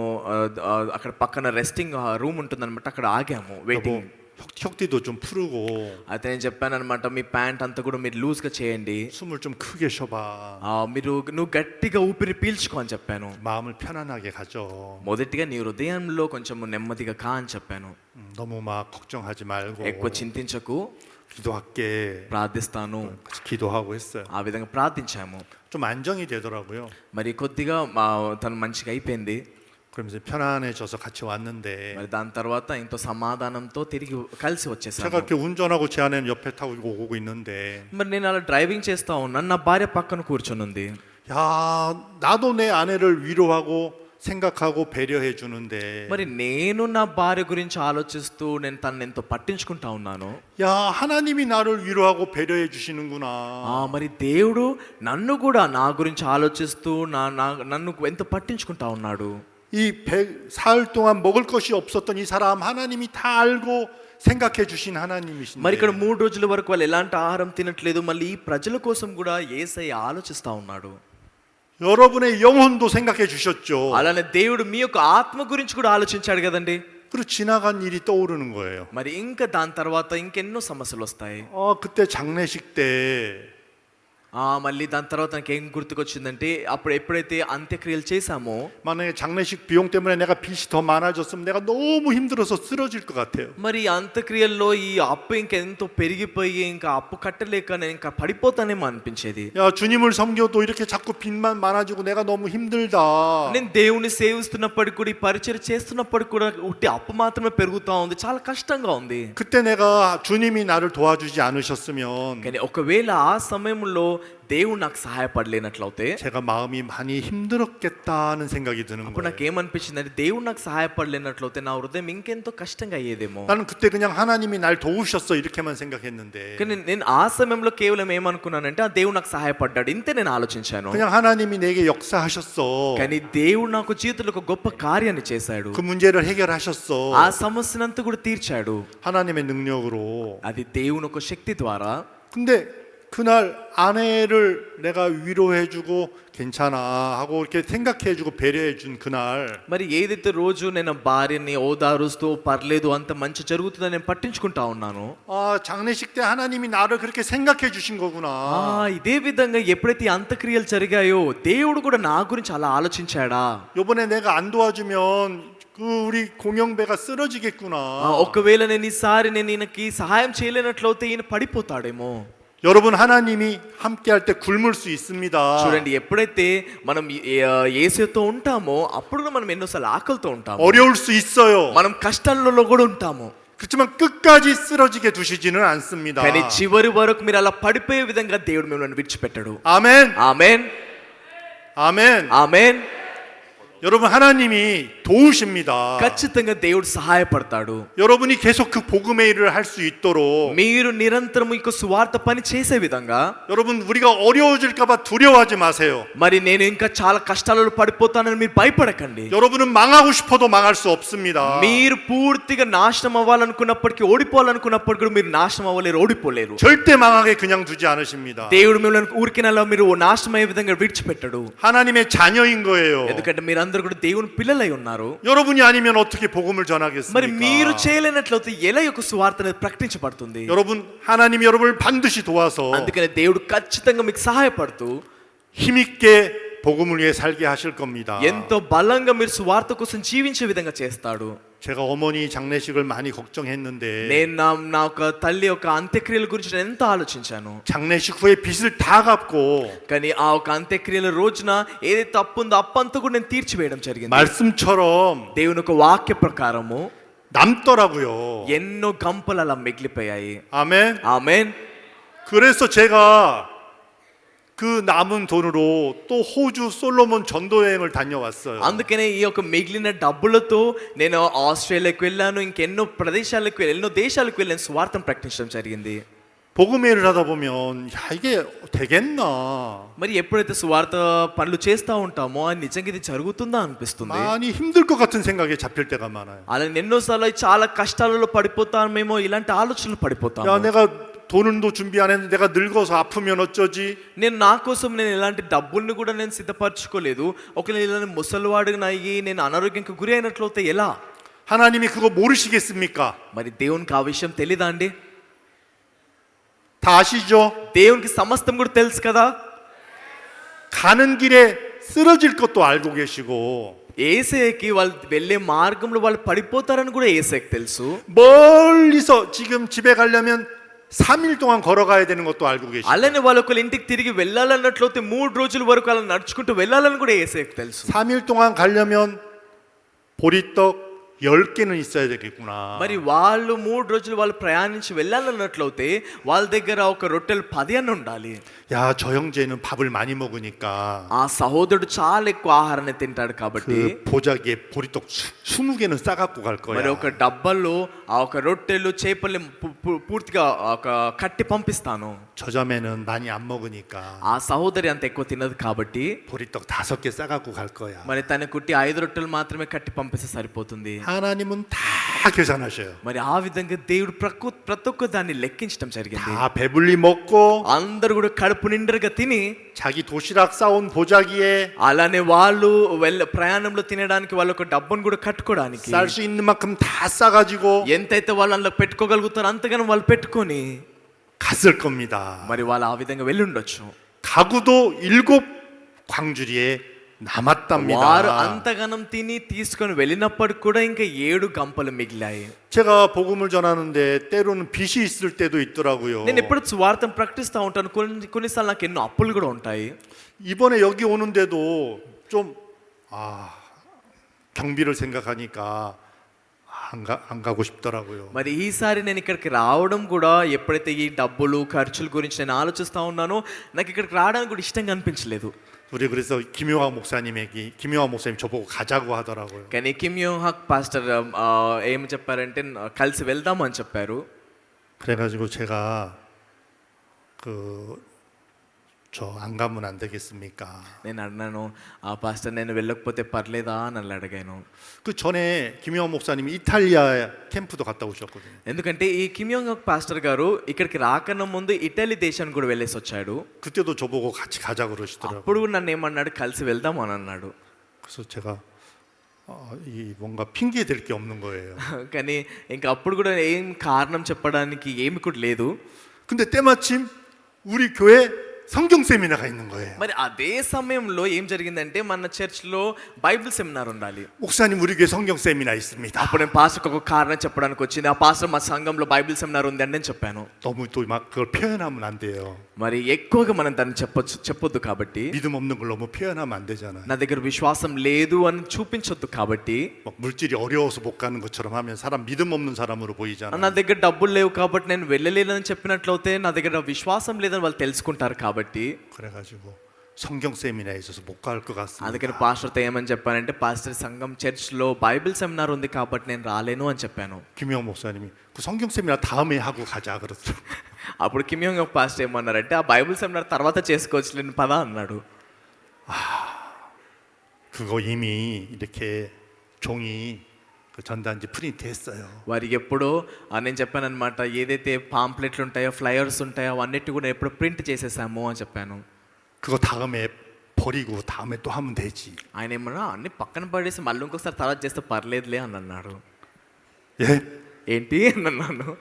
అక్కడ పక్కన రెస్టింగ్ రూమ్ ఉంటుందన్నమాట, అక్కడ ఆగాము వెయిటింగ్. 혁띠도 좀 풀고 అయితే నేను చెప్పాను అనమాట, మీ ప్యాంట్ అంతా కూడా మీరు లూజ్గా చేయండి, 숨을 좀 크게 쉬어봐. నువ్వు గట్టిగా ఊపిరి పీల్చుకో అని చెప్పాను. 마음을 편안하게 가져. మొదటిగా నీ హృదయంలో కొంచెం నెమ్మదిగా కా అని చెప్పాను. 너무 막 걱정하지 말고 ఎక్కువ చింతించకు, 기도할게. ప్రార్థిస్తాను. 같이 기도하고 했어요. ఆ విధంగా ప్రార్థించాము. 좀 안정이 되더라고요. మరి కొద్దిగా తను మంచిగా అయిపోయింది. 그러면서 편안해져서 같이 왔는데 మరి దాని తర్వాత ఎంతో సమాధానంతో తిరిగి కలిసి 제가 వచ్చేసాను. 이렇게 운전하고 제 아내는 옆에 타고 오고 있는데 మరి నేను అలా డ్రైవింగ్ చేస్తా ఉన్నాను, నా భార్య పక్కన కూర్చొని ఉంది. 야 나도 내 아내를 위로하고 생각하고 배려해 주는데 మరి నేను నా భార్య గురించి ఆలోచిస్తూ నేను తనని ఎంతో పట్టించుకుంటా ఉన్నాను. 야 하나님이 나를 위로하고 배려해 주시는구나. మరి దేవుడు నన్ను కూడా నా గురించి ఆలోచిస్తూ నన్ను ఎంతో పట్టించుకుంటా ఉన్నాడు. 이 100사흘 동안 먹을 것이 없었던 이 사람 하나님이 다 알고 생각해 주신 하나님이신데 మరి ఇక్కడ 3 రోజుల వరకు వాళ్ళు ఎలాంటి ఆహారం తినట్లేదు, మళ్ళీ ఈ ప్రజల కోసం కూడా యేసయ్య ఆలోచిస్తా ఉన్నాడు. 여러분의 영혼도 생각해 주셨죠. అలానే దేవుడు మీ యొక్క ఆత్మ గురించి కూడా ఆలోచించాడు కదండి. 그리고 지나간 일이 떠오르는 거예요. మరి ఇంకా దాని తర్వాత ఇంకెన్నో సమస్యలు వస్తాయి. 그때 장례식 때 మళ్ళీ దాని తర్వాత నాకు ఏం గుర్తుకొచ్చిందంటే, అప్పుడు ఎప్పుడైతే అంత్యక్రియలు చేశామో, 만약에 장례식 비용 때문에 내가 빚이 더 많아졌으면 내가 너무 힘들어서 쓰러질 것 같아요. మరి అంత్యక్రియల్లో ఈ అప్పు ఇంకెంతో పెరిగిపోయి ఇంకా అప్పు కట్టలేక నేను ఇంకా పడిపోతానేమో అనిపించేది. 야 주님을 섬겨도 이렇게 자꾸 빚만 많아지고 내가 너무 힘들다. నేను దేవుని సేవిస్తున్నప్పటికి కూడా ఈ పరిచయం చేస్తున్నప్పటికి కూడా ఉట్టి అప్పు మాత్రమే పెరుగుతా ఉంది, చాలా కష్టంగా ఉంది. 그때 내가 주님이 나를 도와주지 않으셨으면 కానీ ఒకవేళ ఆ సమయంలో దేవుడు నాకు సహాయపడలేనట్లయితే 제가 마음이 많이 힘들었겠다는 생각이 드는 అప్పుడు 거예요. నాకు ఏమనిపించిందంటే, దేవుడు నాకు సహాయపడలేనట్లయితే నా హృదయం ఇంకెంతో కష్టంగా అయ్యేదేమో. 나는 그때 그냥 하나님이 날 도우셨어 이렇게만 생각했는데 కానీ నేను ఆ సమయంలో కేవలం ఏమనుకున్నానంటే, ఆ దేవుడు నాకు సహాయపడ్డాడు, ఇంతే నేను ఆలోచించాను. 그냥 하나님이 내게 역사하셨어. కానీ దేవుడు నాకు జీవితంలో ఒక గొప్ప కార్యాన్ని చేశాడు. 그 문제를 해결하셨어. ఆ సమస్యనంతా కూడా తీర్చాడు. 하나님의 능력으로. అది దేవుని ఒక శక్తి ద్వారా. 근데 그날 아내를 내가 위로해주고 괜찮아 하고 이렇게 생각해주고 배려해준 그날 మరి ఏదైతే రోజు నేను భార్యని ఓదారుస్తూ పర్లేదు అంత మంచి జరుగుతుందని నేను పట్టించుకుంటా ఉన్నాను. 장례식 때 하나님이 나를 그렇게 생각해 주신 거구나. ఇదే విధంగా ఎప్పుడైతే ఈ అంత్యక్రియలు జరిగాయో దేవుడు కూడా నా గురించి అలా ఆలోచించాడా. 요번에 내가 안 도와주면 우리 공영배가 쓰러지겠구나. ఒకవేళ నేను ఈసారి నేను ఈయనకి సహాయం చేయలేనట్లయితే ఈయన పడిపోతాడేమో. 여러분 하나님이 함께할 때 굶을 수 있습니다. చూడండి, ఎప్పుడైతే మనం యేసుతో ఉంటామో అప్పుడు కూడా మనం ఎన్నోసార్లు ఆకలితో ఉంటాము, 어려울 수 있어요. మనం కష్టాలలో కూడా ఉంటాము. 그렇지만 끝까지 쓰러지게 두시지는 않습니다. కానీ చివరి వరకు మీరు అలా పడిపోయే విధంగా దేవుడు మిమ్మల్ని విడిచిపెట్టడు. 아멘. ఆమేన్, 아멘. ఆమేన్. 여러분 하나님이 도우십니다. ఖచ్చితంగా దేవుడు సహాయపడతాడు. 여러분이 계속 그 복음의 일을 할 수 있도록 మీరు నిరంతరం ఇంకో సువార్త పని చేసే విధంగా. 여러분 우리가 어려워질까봐 두려워하지 마세요. మరి నేను ఇంకా చాలా కష్టాలలో పడిపోతానని మీరు భయపడకండి. 여러분은 망하고 싶어도 망할 수 없습니다. మీరు పూర్తిగా నాశనం అవ్వాలనుకున్నప్పటికీ, ఓడిపోవాలనుకున్నప్పటికీ కూడా మీరు నాశనం అవ్వలేరు, ఓడిపోలేరు. 절대 망하게 그냥 두지 않으십니다. దేవుడు మిమ్మల్ని ఊరికినలా మీరు నాశనం అయ్యే విధంగా విడిచిపెట్టడు. 하나님의 자녀인 거예요. ఎందుకంటే మీరందరూ కూడా దేవుని పిల్లలై ఉన్నారు. 여러분이 아니면 어떻게 복음을 మరి 전하겠습니까? మీరు చేయలేనట్లయితే ఎలా యొక్క సువార్త అనేది ప్రకటించబడుతుంది? 여러분 하나님이 여러분을 반드시 도와서 అందుకనే దేవుడు ఖచ్చితంగా మీకు సహాయపడుతూ 힘있게 복음을 위해 살게 하실 겁니다. ఎంతో బలంగా మీరు సువార్త కోసం జీవించే విధంగా చేస్తాడు. 제가 어머니 장례식을 많이 걱정했는데 నేను నా ఒక తల్లి యొక్క అంత్యక్రియల గురించి నేను ఎంతో ఆలోచించాను. 장례식 후에 빚을 다 갚고 కానీ ఆ ఒక అంత్యక్రియల రోజున ఏదైతే తప్పు ఉందో అప్పంతా కూడా నేను తీర్చివేయడం జరిగింది. 말씀처럼 దేవుని ఒక వాక్య ప్రకారము 남더라고요. ఎన్నో గంపలు అలా మిగిలిపోయాయి. 아멘. ఆమేన్. 그래서 제가 그 남은 돈으로 또 호주 솔로몬 전도 여행을 다녀왔어요. అందుకనే ఈ యొక్క మిగిలిన డబ్బులతో నేను ఆస్ట్రేలియాకి వెళ్ళాను, ఇంకెన్నో ప్రదేశాలకు ఎన్నో దేశాలకు వెళ్ళాను, స్వార్థం ప్రకటించడం జరిగింది. 복음의 일을 하다 보면 야 이게 되겠나? మరి ఎప్పుడైతే స్వార్థ పనులు చేస్తూ ఉంటామో అది నిజంగా ఇది జరుగుతుందా అనిపిస్తుంది. 많이 힘들 것 같은 생각에 잡힐 때가 많아요. అలా ఎన్నోసార్లు చాలా కష్టాలలో పడిపోతామేమో, ఇలాంటి ఆలోచనలు పడిపోతాము. 야 내가 돈도 준비 안 했는데 내가 늙어서 아프면 어쩌지? నేను నా కోసం నేను ఎలాంటి డబ్బుల్ని కూడా నేను సిద్ధపరచుకోలేదు. ఒకవేళ ఇలా ముసలివాడిని అయ్యి నేను అనారోగ్యంకి గురి అయినట్లయితే ఎలా? 하나님이 그거 모르시겠습니까? మరి దేవునికి ఆ విషయం తెలీదా అండి? 다 아시죠? దేవునికి సమస్తం కూడా తెలుసు కదా. 가는 길에 쓰러질 것도 알고 계시고 ఏసేకి వాళ్ళు వెళ్ళే మార్గంలో వాళ్ళు పడిపోతారని కూడా ఏసేకి తెలుసు. 멀리서 지금 집에 가려면 3일 동안 걸어가야 되는 것도 알고 계시고 అలానే వాళ్ళు ఒకళ్ళ ఇంటికి తిరిగి వెళ్ళాలన్నట్లయితే 3 రోజుల వరకు అలా నడుచుకుంటూ వెళ్ళాలని కూడా ఏసేకి తెలుసు. 3일 동안 가려면 보리떡 10개는 있어야 되겠구나. మరి వాళ్ళు 3 రోజులు వాళ్ళు ప్రయాణించి వెళ్ళాలన్నట్లయితే వాళ్ళ దగ్గర ఒక రొట్టెలు 10 అన్న ఉండాలి. 야, 저 형제는 밥을 많이 먹으니까 ఆ సహోదరుడు చాలా ఎక్కువ ఆహారాన్ని తింటాడు కాబట్టి 그 보자기에 보리떡 20개는 싸갖고 갈 మరి 거야. ఒక డబ్బాల్లో ఆ ఒక రొట్టెలు చేపల్ని పూర్తిగా ఒక కట్టి పంపిస్తాను. 저 자매는 많이 안 먹으니까 ఆ సహోదరి అంత ఎక్కువ తినదు కాబట్టి 보리떡 5개 싸갖고 갈 거야. మరి తన కుట్టి 5 రొట్టెలు మాత్రమే కట్టి పంపిస్తే సరిపోతుంది. 하나님은 다 계산하셔요. మరి ఆ విధంగా దేవుడు ప్రతి ఒక్క దాన్ని లెక్కించడం జరిగింది. 다 배불리 먹고 అందరూ కూడా కడుపు నిండుగా తిని 자기 도시락 싸온 보자기에 అలానే వాళ్ళు ప్రయాణంలో తినడానికి వాళ్ళు ఒక డబ్బును కూడా కట్టుకోవడానికి 쌀 수 있는 만큼 다 싸가지고 ఎంతైతే వాళ్ళు అందులో పెట్టుకోగలుగుతారో అంతగానో వాళ్ళు పెట్టుకొని 갔을 겁니다. మరి వాళ్ళు ఆ విధంగా వెళ్ళి ఉండొచ్చు. 가구도 7 광주리에 남았답니다. వారు అంతగానం తిని తీసుకొని వెళ్ళినప్పటికి కూడా ఇంకా 7 గంపలు మిగిలాయి. 제가 복음을 전하는데 때로는 빚이 있을 때도 있더라고요. నేను ఎప్పుడు స్వార్థం ప్రకటిస్తూ ఉంటాను, కొన్నిసార్లు నాకు ఎన్నో అప్పులు కూడా ఉంటాయి. 이번에 여기 오는데도 좀 경비를 생각하니까 안 가고 싶더라고요. మరి ఈసారి నేను ఇక్కడికి రావడం కూడా ఎప్పుడైతే ఈ డబ్బులు ఖర్చుల గురించి నేను ఆలోచిస్తూ ఉన్నానో నాకు ఇక్కడికి రావడానికి కూడా ఇష్టంగా అనిపించలేదు. 우리 그래서 김효학 목사님 저보고 가자고 하더라고요. కానీ కిమ్ యోంగ్ హక్ పాస్టర్ ఏం చెప్పారంటే కలిసి వెళ్దాము అని చెప్పారు. 그래가지고 제가 저 안 가면 안 되겠습니까? నేను అన్నాను, ఆ పాస్టర్ నేను వెళ్ళకపోతే పర్లేదా అని అడిగాను. 그 전에 김효학 목사님이 이탈리아 캠프도 갔다 오셨거든요. ఎందుకంటే ఈ కిమ్ యోంగ్ హక్ పాస్టర్ గారు ఇక్కడికి రాకన్నా ముందు ఇటలీ దేశానికి కూడా వెళ్ళేసి వచ్చాడు. 그때도 저보고 같이 가자 그러시더라고요. అప్పుడు నన్ను ఏమన్నాడు, కలిసి వెళ్దాం అని అన్నాడు. 그래서 제가 이 뭔가 핑계 댈 게 없는 거예요. కానీ ఇంకా అప్పుడు కూడా ఏం కారణం చెప్పడానికి ఏమి కూడా లేదు. 근데 때마침 우리 교회 성경 세미나가 있는 거예요. మరి అదే సమయంలో ఏం జరిగిందంటే మన చర్చ్లో బైబిల్ సెమినార్ ఉండాలి. 목사님 우리 교회 성경 세미나 있습니다. అప్పుడు నేను పాస్టర్కి ఒక కారణం చెప్పడానికి వచ్చింది. ఆ పాస్టర్ మా సంఘంలో బైబిల్ సెమినార్ ఉంది అని నేను చెప్పాను. 너무 또 막 그걸 표현하면 안 돼요. మరి ఎక్కువగా మనం దాన్ని చెప్పొద్దు కాబట్టి, 믿음 없는 걸 너무 표현하면 안 되잖아요. నా దగ్గర విశ్వాసం లేదు అని చూపించొద్దు కాబట్టి, 막 물질이 어려워서 못 가는 것처럼 하면 사람 믿음 없는 사람으로 보이잖아요. నా దగ్గర డబ్బులు లేవు కాబట్టి నేను వెళ్ళలేదని చెప్పినట్లయితే నా దగ్గర విశ్వాసం లేదని వాళ్ళు తెలుసుకుంటారు కాబట్టి, 그래가지고 성경 세미나에 있어서 못 갈 것 같습니다. అందుకని పాస్టర్తో ఏమని చెప్పానంటే, పాస్టర్ సంఘం చర్చ్లో బైబిల్ సెమినార్ ఉంది కాబట్టి నేను రాలేను అని చెప్పాను. 김영 목사님이 그 성경 세미나 다음에 하고 가자 그러더라고요. అప్పుడు కిమ్యోంగ్ పాస్టర్ ఏమన్నారంటే, ఆ బైబిల్ సెమినార్ తర్వాత చేసుకోవచ్చు నేను పదా అన్నాడు. 그거 이미 이렇게 종이 그 전단지 프린트했어요. వారికి ఎప్పుడో నేను చెప్పాను అనమాట, ఏదైతే పాంప్లెట్లు ఉంటాయో ఫ్లయర్స్ ఉంటాయో అవన్నిటి కూడా ఎప్పుడు ప్రింట్ చేసేసాము అని చెప్పాను. 그거 다음에 버리고 다음에 또 하면 되지. ఆయన ఏమన్నా అన్ని పక్కన పడేసి మళ్ళీ ఇంకొకసారి తర్వాత చేస్తే పర్లేదులే అని అన్నాడు. 예? ఏంటి అని అన్నాను.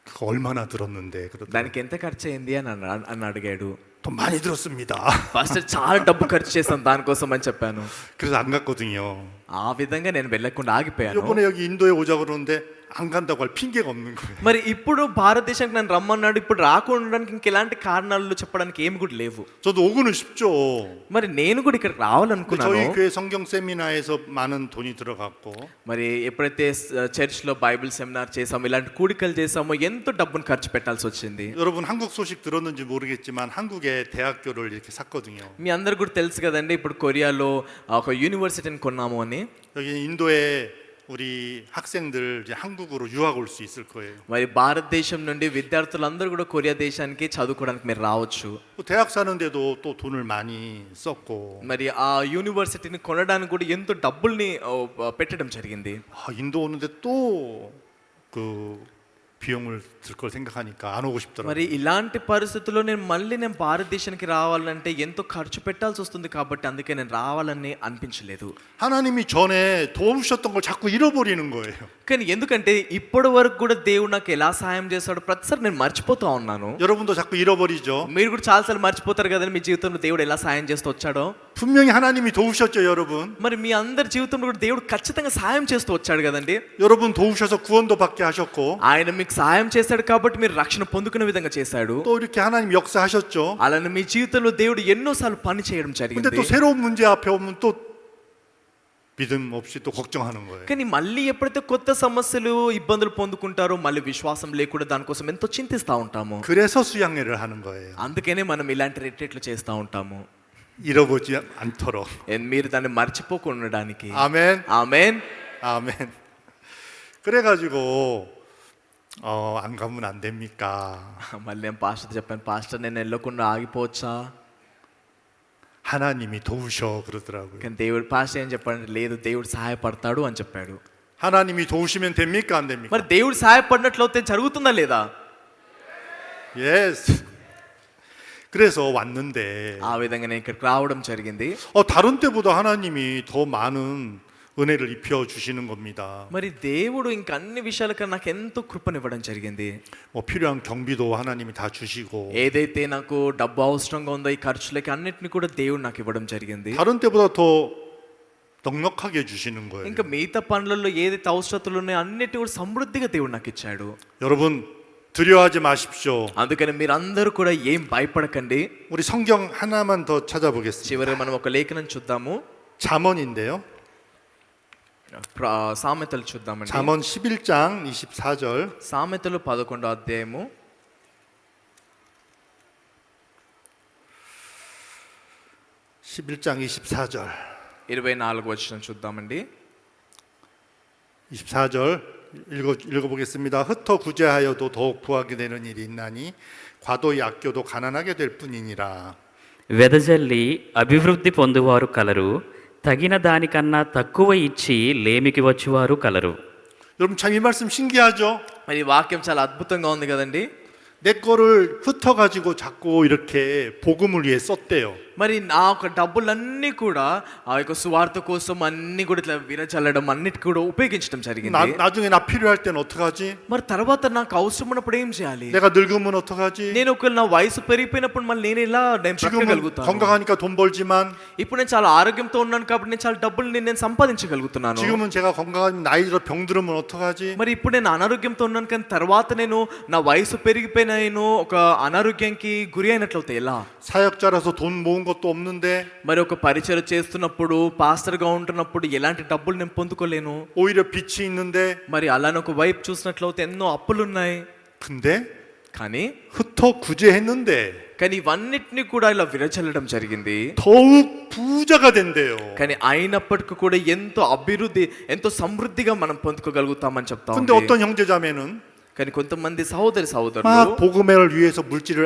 그거 얼마나 들었는데 그러더라고요. దానికి ఎంత ఖర్చు అయింది అని అడిగాడు. 돈 많이 들었습니다. ఫస్ట్ చాలా డబ్బు ఖర్చు చేశాను దానికోసం అని చెప్పాను. 그래서 안 갔거든요. ఆ విధంగా నేను వెళ్ళకుండా ఆగిపోయాను. 이번에 여기 인도에 오자 그러는데 안 간다고 할 핑계가 없는 거예요. మరి ఇప్పుడు భారతదేశానికి నన్ను రమ్మన్నాడు, ఇప్పుడు రాకుండా ఇంకెలాంటి కారణాలు చెప్పడానికి ఏమి కూడా లేవు. 저도 오고는 싶죠. మరి నేను కూడా ఇక్కడ 근데 రావాలనుకున్నాను. 저희 교회 성경 세미나에서 많은 돈이 들어갔고 మరి ఎప్పుడైతే చర్చ్లో బైబిల్ సెమినార్ చేసామో, ఇలాంటి కూడికలు చేసామో, ఎంతో డబ్బును ఖర్చు పెట్టాల్సి వచ్చింది. 여러분 한국 소식 들었는지 모르겠지만 한국에 대학교를 이렇게 샀거든요. మీ అందరు కూడా తెలుసు కదండి, ఇప్పుడు కొరియాలో ఒక యూనివర్సిటీని కొన్నాము అని. 여기 인도에 우리 학생들 이제 한국으로 유학 올 수 있을 거예요. మరి భారతదేశం నుండి విద్యార్థులందరూ కూడా కొరియా దేశానికి చదువుకోవడానికి మీరు రావచ్చు. 대학 사는데도 또 돈을 많이 썼고 మరి ఆ యూనివర్సిటీని కొనడానికి కూడా ఎంతో డబ్బుల్ని పెట్టడం జరిగింది. 인도 오는데 또 그 비용을 들 걸 생각하니까 안 오고 싶더라고요. మరి ఇలాంటి పరిస్థితుల్లో నేను భారతదేశానికి రావాలంటే ఎంతో ఖర్చు పెట్టాల్సి వస్తుంది కాబట్టి అందుకే నేను రావాలని అనిపించలేదు. 하나님이 전에 도와주셨던 걸 자꾸 잃어버리는 거예요. కానీ ఎందుకంటే ఇప్పటి వరకు కూడా దేవుడు నాకు ఎలా సహాయం చేస్తాడో ప్రతిసారి నేను మర్చిపోతా ఉన్నాను. 여러분도 자꾸 잃어버리죠. మీరు కూడా చాలాసార్లు మర్చిపోతారు కదండి, మీ జీవితంలో దేవుడు ఎలా సహాయం చేస్తూ వచ్చాడో. 분명히 하나님이 도우셨죠, 여러분. మరి మీ అందరి జీవితంలో కూడా దేవుడు ఖచ్చితంగా సహాయం చేస్తూ వచ్చాడు కదండి. 여러분 도우셔서 구원도 받게 하셨고 ఆయన మీకు సహాయం చేశాడు కాబట్టి మీరు రక్షణ పొందుకునే విధంగా చేశాడు. 또 이렇게 하나님 역사하셨죠. అలానే మీ జీవితంలో దేవుడు ఎన్నోసార్లు పని చేయడం 근데 జరిగింది. 또 새로운 문제 앞에 오면 또 믿음 없이 또 걱정하는 거예요. కానీ మళ్ళీ ఎప్పుడైతే కొత్త సమస్యలు ఇబ్బందులు పొందుకుంటారో మళ్ళీ విశ్వాసం లేకుండా దానికోసం ఎంతో చింతిస్తూ ఉంటాము. 그래서 수양회를 하는 거예요. అందుకనే మనం ఇలాంటి రిట్రీట్లు చేస్తూ ఉంటాము, 잃어보지 않도록. మీరు దాన్ని మర్చిపోకుండా ఉండడానికి. 아멘. ఆమేన్. 아멘. 그래가지고 안 가면 안 됩니까? మళ్ళీ నేను పాస్టర్ చెప్పాను, పాస్టర్ నేను వెళ్ళకుండా ఆగిపోవచ్చా? 하나님이 도우셔 그러더라고요. కానీ దేవుడు పాస్టర్ ఏం చెప్పాడంటే, లేదు దేవుడు సహాయపడతాడు అని చెప్పాడు. 하나님이 도우시면 됩니까 안 됩니까? మరి దేవుడు సహాయపడినట్లయితే జరుగుతుందా లేదా? 예스. 그래서 왔는데 ఆ విధంగా నేను ఇక్కడికి రావడం జరిగింది. 다른 때보다 하나님이 더 많은 은혜를 입혀 주시는 겁니다. మరి దేవుడు ఇంక అన్ని విషయాల కన్నా నాకు ఎంతో కృపనివ్వడం జరిగింది. 뭐 필요한 경비도 하나님이 다 주시고 ఏదైతే నాకు డబ్బు అవసరంగా ఉందో ఈ ఖర్చులకి అన్నిటిని కూడా దేవుడు నాకు ఇవ్వడం జరిగింది. 다른 때보다 더 넉넉하게 주시는 거예요. ఇంకా మిగతా పనులలో ఏదైతే అవసరతలు ఉన్నాయో అన్నిటిని కూడా సమృద్ధిగా దేవుడు నాకు ఇచ్చాడు. 여러분 두려워하지 마십시오. అందుకని మీరందరూ కూడా ఏం భయపడకండి. 우리 성경 하나만 더 찾아보겠습니다. చివరికి మనం ఒక లేఖనం చూద్దాము. 잠언인데요. సామెతలు చూద్దామండి. 잠언 11장 24절. సామెతలు 11వ అధ్యాయము 11장 24절. 24వ వచనం చూద్దామండి. 24절 읽어보겠습니다. 흩어 구제하여도 더욱 구하게 되는 일이 있나니 과도히 아껴도 가난하게 될 뿐이니라. వెదజల్లి అభివృద్ధి పొందువారు కలరు, తగిన దానికన్నా తక్కువ ఇచ్చి లేమికి వచ్చువారు కలరు. 여러분 참 이 말씀 신기하죠? మరి ఈ వాక్యం చాలా అద్భుతంగా ఉంది కదండి. 내 거를 흩어 가지고 자꾸 이렇게 복음을 위해 썼대요. మరి నా యొక్క డబ్బులన్నీ కూడా ఆ యొక్క సువార్త కోసం అన్ని కూడా ఇట్లా విరచల్లడం అన్నిటి కూడా ఉపయోగించడం జరిగింది. 나중에 나 필요할 땐 어떡하지? మరి తర్వాత నాకు అవసరం ఉన్నప్పుడు ఏం చేయాలి? 내가 늙으면 어떡하지? నేను ఒకవేళ నా వయసు పెరిగిపోయినప్పుడు మళ్ళీ నేను ఎలా 지금은 బ్రతకగలుగుతాను? 건강하니까 돈 벌지만 ఇప్పుడు నేను చాలా ఆరోగ్యంతో ఉన్నాను కాబట్టి నేను చాలా డబ్బులు నేను సంపాదించగలుగుతున్నాను. 지금은 제가 건강하면 나이 들어 병들으면 어떡하지? మరి ఇప్పుడు నేను అనారోగ్యంతో ఉన్నాను కానీ తర్వాత నేను నా వయసు పెరిగిపోయిన నేను ఒక అనారోగ్యానికి గురి అయినట్లయితే ఎలా? 사역자라서 돈 모은 것도 없는데 మరి ఒక పరిచయం చేస్తున్నప్పుడు పాస్టర్గా ఉంటున్నప్పుడు ఎలాంటి డబ్బులు నేను పొందుకోలేను. 오히려 빚이 있는데 మరి అలానే ఒక వైపు చూసినట్లయితే ఎన్నో అప్పులు ఉన్నాయి. 근데 కానీ 흩어 구제했는데 కానీ ఇవన్నిటిని కూడా ఇలా విరచల్లడం జరిగింది. 더욱 부자가 된대요. కానీ అయినప్పటికీ కూడా ఎంతో అభివృద్ధి ఎంతో సమృద్ధిగా మనం పొందుకోగలుగుతామని చెప్తా 근데 ఉంది. 어떤 형제자매는 కానీ కొంతమంది సహోదరులు 막 복음을 위해서 물질을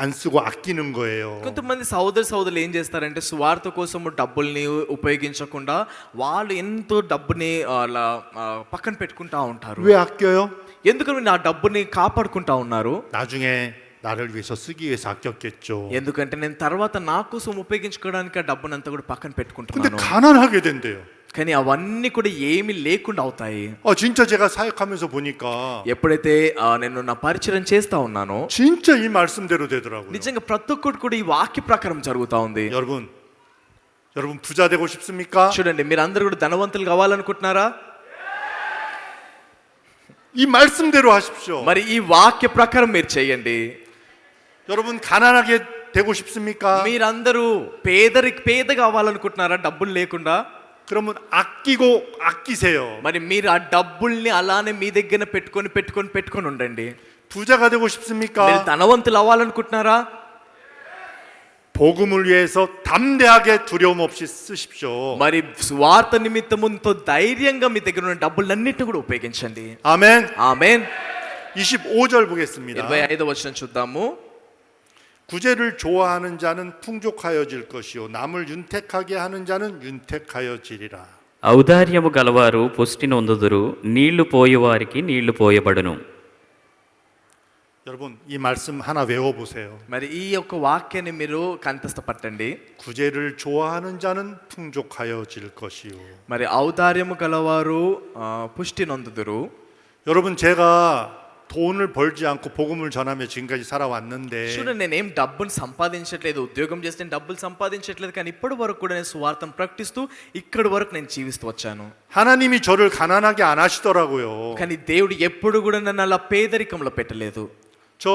안 쓰고 아끼는 거예요. కొంతమంది సహోదరులు ఏం చేస్తారంటే స్వార్థ కోసం డబ్బుల్ని ఉపయోగించకుండా వాళ్ళు ఎంతో డబ్బుని అలా పక్కన పెట్టుకుంటా ఉంటారు. 왜 아껴요? ఎందుకని నా డబ్బుని కాపాడుకుంటా ఉన్నారు? 나중에 나를 위해서 쓰기 위해서 아꼈겠죠. ఎందుకంటే నేను తర్వాత నా కోసం ఉపయోగించుకోవడానికి ఆ డబ్బునంతా కూడా పక్కన 근데 పెట్టుకుంటున్నాను. 가난하게 된대요. కానీ అవన్నీ కూడా ఏమీ లేకుండా అవుతాయి. 진짜 제가 사역하면서 보니까 ఎప్పుడైతే నేను నా పరిచయం చేస్తా ఉన్నానో 진짜 이 말씀대로 되더라고요. నిజంగా ప్రతి ఒక్కటి కూడా ఈ వాక్య ప్రకారం జరుగుతా ఉంది. 여러분 부자 되고 싶습니까? చూడండి, మీరు అందరూ కూడా ధనవంతులు కావాలనుకుంటున్నారా? 이 말씀대로 하십시오. మరి ఈ వాక్య ప్రకారం మీరు చేయండి. 여러분 가난하게 되고 싶습니까? మీరందరూ పేదగా అవ్వాలనుకుంటున్నారా డబ్బులు లేకుండా? 그러면 아끼고 아끼세요. మరి మీరు ఆ డబ్బుల్ని అలానే మీ దగ్గర పెట్టుకొని ఉండండి. 부자가 되고 싶습니까? మీరు ధనవంతులు అవ్వాలనుకుంటున్నారా? 복음을 위해서 담대하게 두려움 없이 쓰십시오. మరి స్వార్థ నిమిత్తముతో ధైర్యంగా మీ దగ్గర ఉన్న డబ్బులన్నిటిని కూడా ఉపయోగించండి. 아멘. ఆమేన్. 25절 보겠습니다. 25వ వచనం చూద్దాము. 구제를 좋아하는 자는 풍족하여질 것이요 남을 윤택하게 하는 자는 윤택하여지리라. ఔదార్యము గలవారు పుష్టి నొందుదురు, నీళ్లు పోయేవారికి నీళ్లు పోయబడును. 여러분 이 말씀 하나 외워보세요. మరి ఈ యొక్క వాక్యాన్ని మీరు కంఠస్థ పట్టండి. 구제를 좋아하는 자는 풍족하여질 것이요. మరి ఔదార్యము గలవారు పుష్టి నొందుదురు. 여러분 제가 돈을 벌지 않고 복음을 전하며 지금까지 살아왔는데 చూడండి, నేనేం డబ్బును సంపాదించట్లేదు, ఉద్యోగం చేస్తే డబ్బులు సంపాదించట్లేదు, కానీ ఇప్పటి వరకు కూడా నేను సువార్తను ప్రకటిస్తూ ఇక్కడి వరకు నేను జీవిస్తూ వచ్చాను. 하나님이 저를 가난하게 안 하시더라고요. కానీ దేవుడు ఎప్పుడు కూడా నన్ను అలా పేదరికంలో పెట్టలేదు. 저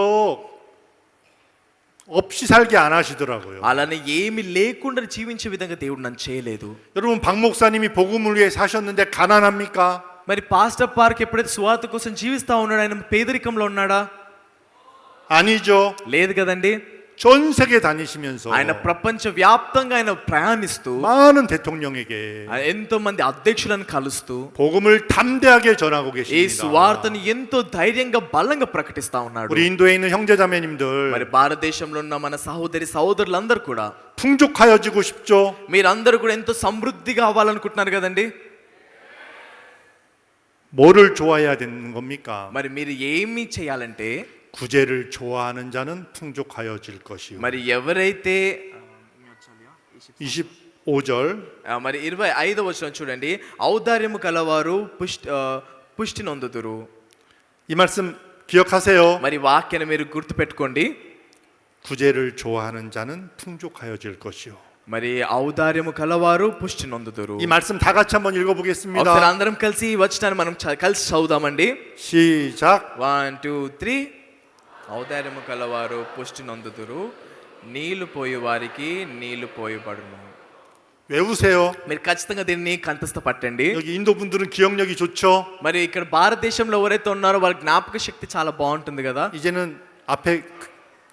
없이 살게 안 하시더라고요. అలానే ఏమి లేకుండా జీవించే విధంగా దేవుడు నన్ను చేయలేదు. 여러분 박 목사님이 복음을 위해 사셨는데 가난합니까? మరి పాస్టర్ పార్క్ ఎప్పుడైతే సువార్త కోసం జీవిస్తా ఉన్నాడు, ఆయన పేదరికంలో ఉన్నాడా? 아니죠. లేదు కదండి. 전 세계 다니시면서 ఆయన ప్రపంచ వ్యాప్తంగా ఆయన ప్రయాణిస్తూ 많은 대통령에게 ఎంతో మంది అధ్యక్షులను కలుస్తూ 복음을 담대하게 전하고 ఈ 계십니다. సువార్తను ఎంతో ధైర్యంగా బలంగా ప్రకటిస్తా ఉన్నాడు. 우리 인도에 있는 형제자매님들 మరి భారతదేశంలో ఉన్న మన సహోదరులందరూ కూడా 풍족하여지고 싶죠? మీరందరూ కూడా ఎంతో సమృద్ధిగా అవ్వాలనుకుంటున్నారు కదండి. 뭐를 좋아해야 되는 겁니까? మరి మీరు ఏమి చేయాలంటే 구제를 좋아하는 자는 풍족하여질 것이요. మరి ఎవరైతే 25절 మరి 25వ వచనం చూడండి, ఔదార్యము కలవారు పుష్టి నొందుదురు. 이 말씀 기억하세요. మరి వాక్యాన్ని మీరు గుర్తుపెట్టుకోండి. 구제를 좋아하는 자는 풍족하여질 것이요. మరి ఔదార్యము కలవారు పుష్టి నొందుదురు. 이 말씀 다 같이 한번 읽어보겠습니다. ఒకసారి అందరం కలిసి ఈ వచనాన్ని మనం కలిసి చదువుదామండి. 시작. 1 2 3. ఔదార్యము కలవారు పుష్టి నొందుదురు, నీళ్లు పోయే వారికి నీళ్లు పోయబడును. 외우세요. మీరు ఖచ్చితంగా దీన్ని కంఠస్థ పట్టండి. 여기 인도 분들은 기억력이 좋죠. మరి ఇక్కడ భారతదేశంలో ఎవరైతే ఉన్నారో వాళ్ళ జ్ఞాపక శక్తి చాలా బాగుంటుంది కదా. 이제는 앞에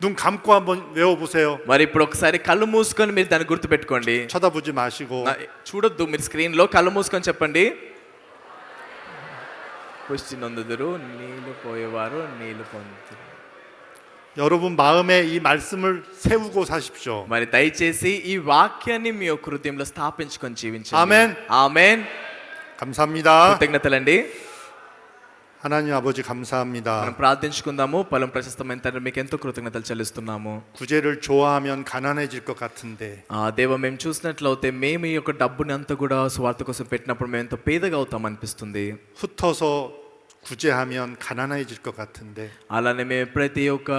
눈 감고 한번 외워보세요. మరి ఇప్పుడు ఒకసారి కళ్ళు మూసుకొని మీరు దాన్ని గుర్తు పెట్టుకోండి. 쳐다보지 마시고 చూడొద్దు, మీరు స్క్రీన్ లో కళ్ళు మూసుకొని చెప్పండి. పుష్టి నొందుదురు, నీళ్లు పోయేవారు నీళ్లు పొందుతారు. 여러분 마음에 이 말씀을 세우고 사십시오. మరి దయచేసి ఈ వాక్యాన్ని మీ యొక్క హృదయంలో స్థాపించుకొని జీవించండి. ఆమేన్. ఆమేన్. 감사합니다. కృతజ్ఞతలండి. 하나님 아버지 감사합니다. మనం ప్రార్థించుకుందాము. పలం ప్రశస్తమైన తండ్రి మీకు ఎంతో కృతజ్ఞతలు చెల్లిస్తున్నాము. 구제를 좋아하면 가난해질 것 같은데 దేవ మేము చూసినట్లయితే మేము ఈ యొక్క డబ్బుని అంతా కూడా స్వార్థ కోసం పెట్టినప్పుడు మేము ఎంతో పేదగా అవుతాం అనిపిస్తుంది. 흩어서 구제하면 가난해질 것 같은데 అలానే మేము ఎప్పుడైతే ఈ యొక్క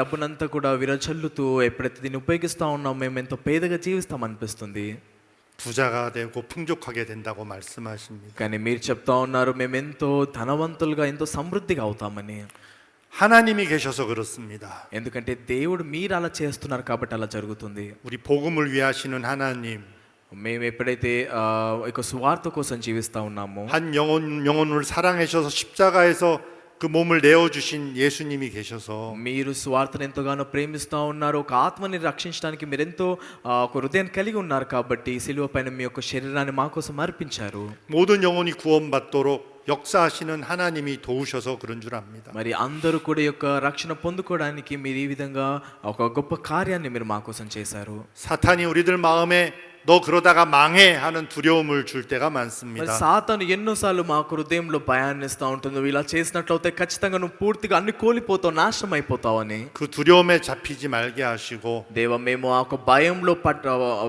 డబ్బునంతా కూడా విరచల్లుతూ ఎప్పుడైతే దీన్ని ఉపయోగిస్తూ ఉన్నాం మేము ఎంతో పేదగా జీవిస్తాం అనిపిస్తుంది. 부자가 되고 풍족하게 된다고 말씀하십니다. కానీ మీరు చెప్తా ఉన్నారు మేము ఎంతో ధనవంతులుగా ఎంతో సమృద్ధిగా అవుతామని. 하나님이 계셔서 그렇습니다. ఎందుకంటే దేవుడు మీరు అలా చేస్తున్నారు కాబట్టి అలా జరుగుతుంది. 우리 복음을 위하시는 하나님, మేము ఎప్పుడైతే ఒక స్వార్థ కోసం జీవిస్తూ ఉన్నామో 한 영혼을 사랑하셔서 십자가에서 그 몸을 내어주신 예수님이 계셔서 మీరు స్వార్థను ఎంతగానో ప్రేమిస్తూ ఉన్నారు. ఒక ఆత్మని రక్షించడానికి మీరు ఎంతో ఒక హృదయం కలిగి ఉన్నారు కాబట్టి సిలువ పైన మీ యొక్క శరీరాన్ని మా కోసం అర్పించారు. 모든 영혼이 구원받도록 역사하시는 하나님이 도우셔서 그런 줄 압니다. మరి అందరూ కూడా ఈ యొక్క రక్షణ పొందుకోవడానికి మీరు ఈ విధంగా ఒక గొప్ప కార్యాన్ని మీరు మా కోసం చేశారు. 사탄이 우리들 마음에 너 그러다가 망해 하는 두려움을 줄 때가 మరి 많습니다. సాతాను ఎన్నోసార్లు మా హృదయంలో భయాన్ని ఇస్తూ ఉంటుంది. నువ్వు ఇలా చేసినట్లయితే ఖచ్చితంగా నువ్వు పూర్తిగా అన్ని కోల్పోతావు, నాశనం అయిపోతావు అని. 그 두려움에 잡히지 말게 하시고 దేవ మేము ఆ ఒక భయంలో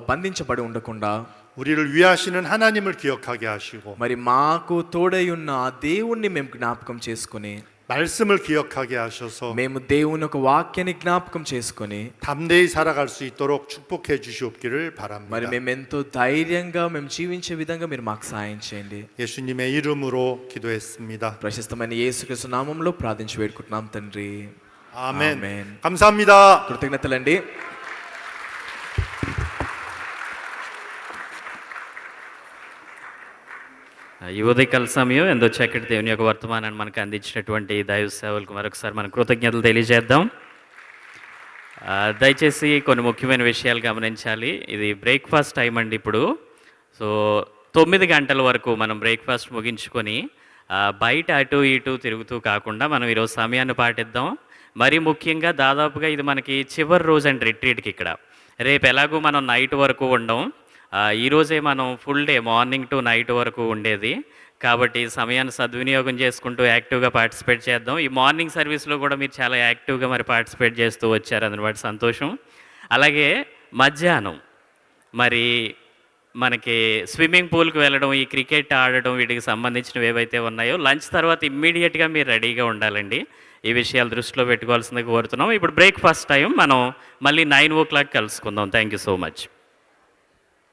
బంధించబడి ఉండకుండా 우리를 위하시는 하나님을 기억하게 하시고 మరి మాకు తోడై ఉన్న ఆ దేవుణ్ణి మేము జ్ఞాపకం చేసుకుని 말씀을 기억하게 하셔서 మేము దేవుని ఒక వాక్యాన్ని జ్ఞాపకం చేసుకుని 담대히 살아갈 수 있도록 축복해 주시옵기를 మరి 바랍니다. మేము ఎంతో ధైర్యంగా మేము జీవించే విధంగా మీరు మాకు సాయం చేయండి. 예수님의 이름으로 기도했습니다. ప్రశస్తమైన యేసుక్రీస్తు నామములో ప్రార్థించి వేడుకుంటున్నాం తండ్రి. 아멘. ఆమేన్. 감사합니다. కృతజ్ఞతలండి. ఈ ఉదయకాల సమయం ఎంతో చక్కటి దేవుని యొక్క వర్తమానాన్ని మనకు అందించినటువంటి దైవ సేవలకు మరొకసారి మనం కృతజ్ఞతలు తెలియజేద్దాం. దయచేసి కొన్ని ముఖ్యమైన విషయాలు గమనించాలి. ఇది బ్రేక్ఫాస్ట్ టైం అండి ఇప్పుడు. సో 9 గంటల వరకు మనం బ్రేక్ఫాస్ట్ ముగించుకొని బయట అటు ఇటు తిరుగుతూ కాకుండా మనం ఈరోజు సమయాన్ని పాటిద్దాం. మరీ ముఖ్యంగా దాదాపుగా ఇది మనకి చివరి రోజు అండి రిట్రీట్కి ఇక్కడ. రేపు ఎలాగో మనం నైట్ వరకు ఉండం. ఈరోజే మనం full day morning to night వరకు ఉండేది కాబట్టి సమయాన్ని సద్వినియోగం చేసుకుంటూ యాక్టివ్గా పార్టిసిపేట్ చేద్దాం. ఈ మార్నింగ్ సర్వీస్లో కూడా మీరు చాలా యాక్టివ్గా మరి పార్టిసిపేట్ చేస్తూ వచ్చారు, అందుబట్టి సంతోషం. అలాగే మధ్యాహ్నం మరి మనకి స్విమ్మింగ్ పూల్కి వెళ్ళడం, ఈ క్రికెట్ ఆడడం, వీటికి సంబంధించినవి ఏవైతే ఉన్నాయో లంచ్ తర్వాత ఇమ్మీడియట్గా మీరు రెడీగా ఉండాలండి. ఈ విషయాలు దృష్టిలో పెట్టుకోవాల్సిందిగా కోరుతున్నాం. ఇప్పుడు బ్రేక్ఫాస్ట్ టైం మనం మళ్ళీ 9 o'clock కలుసుకుందాం. Thank you so much.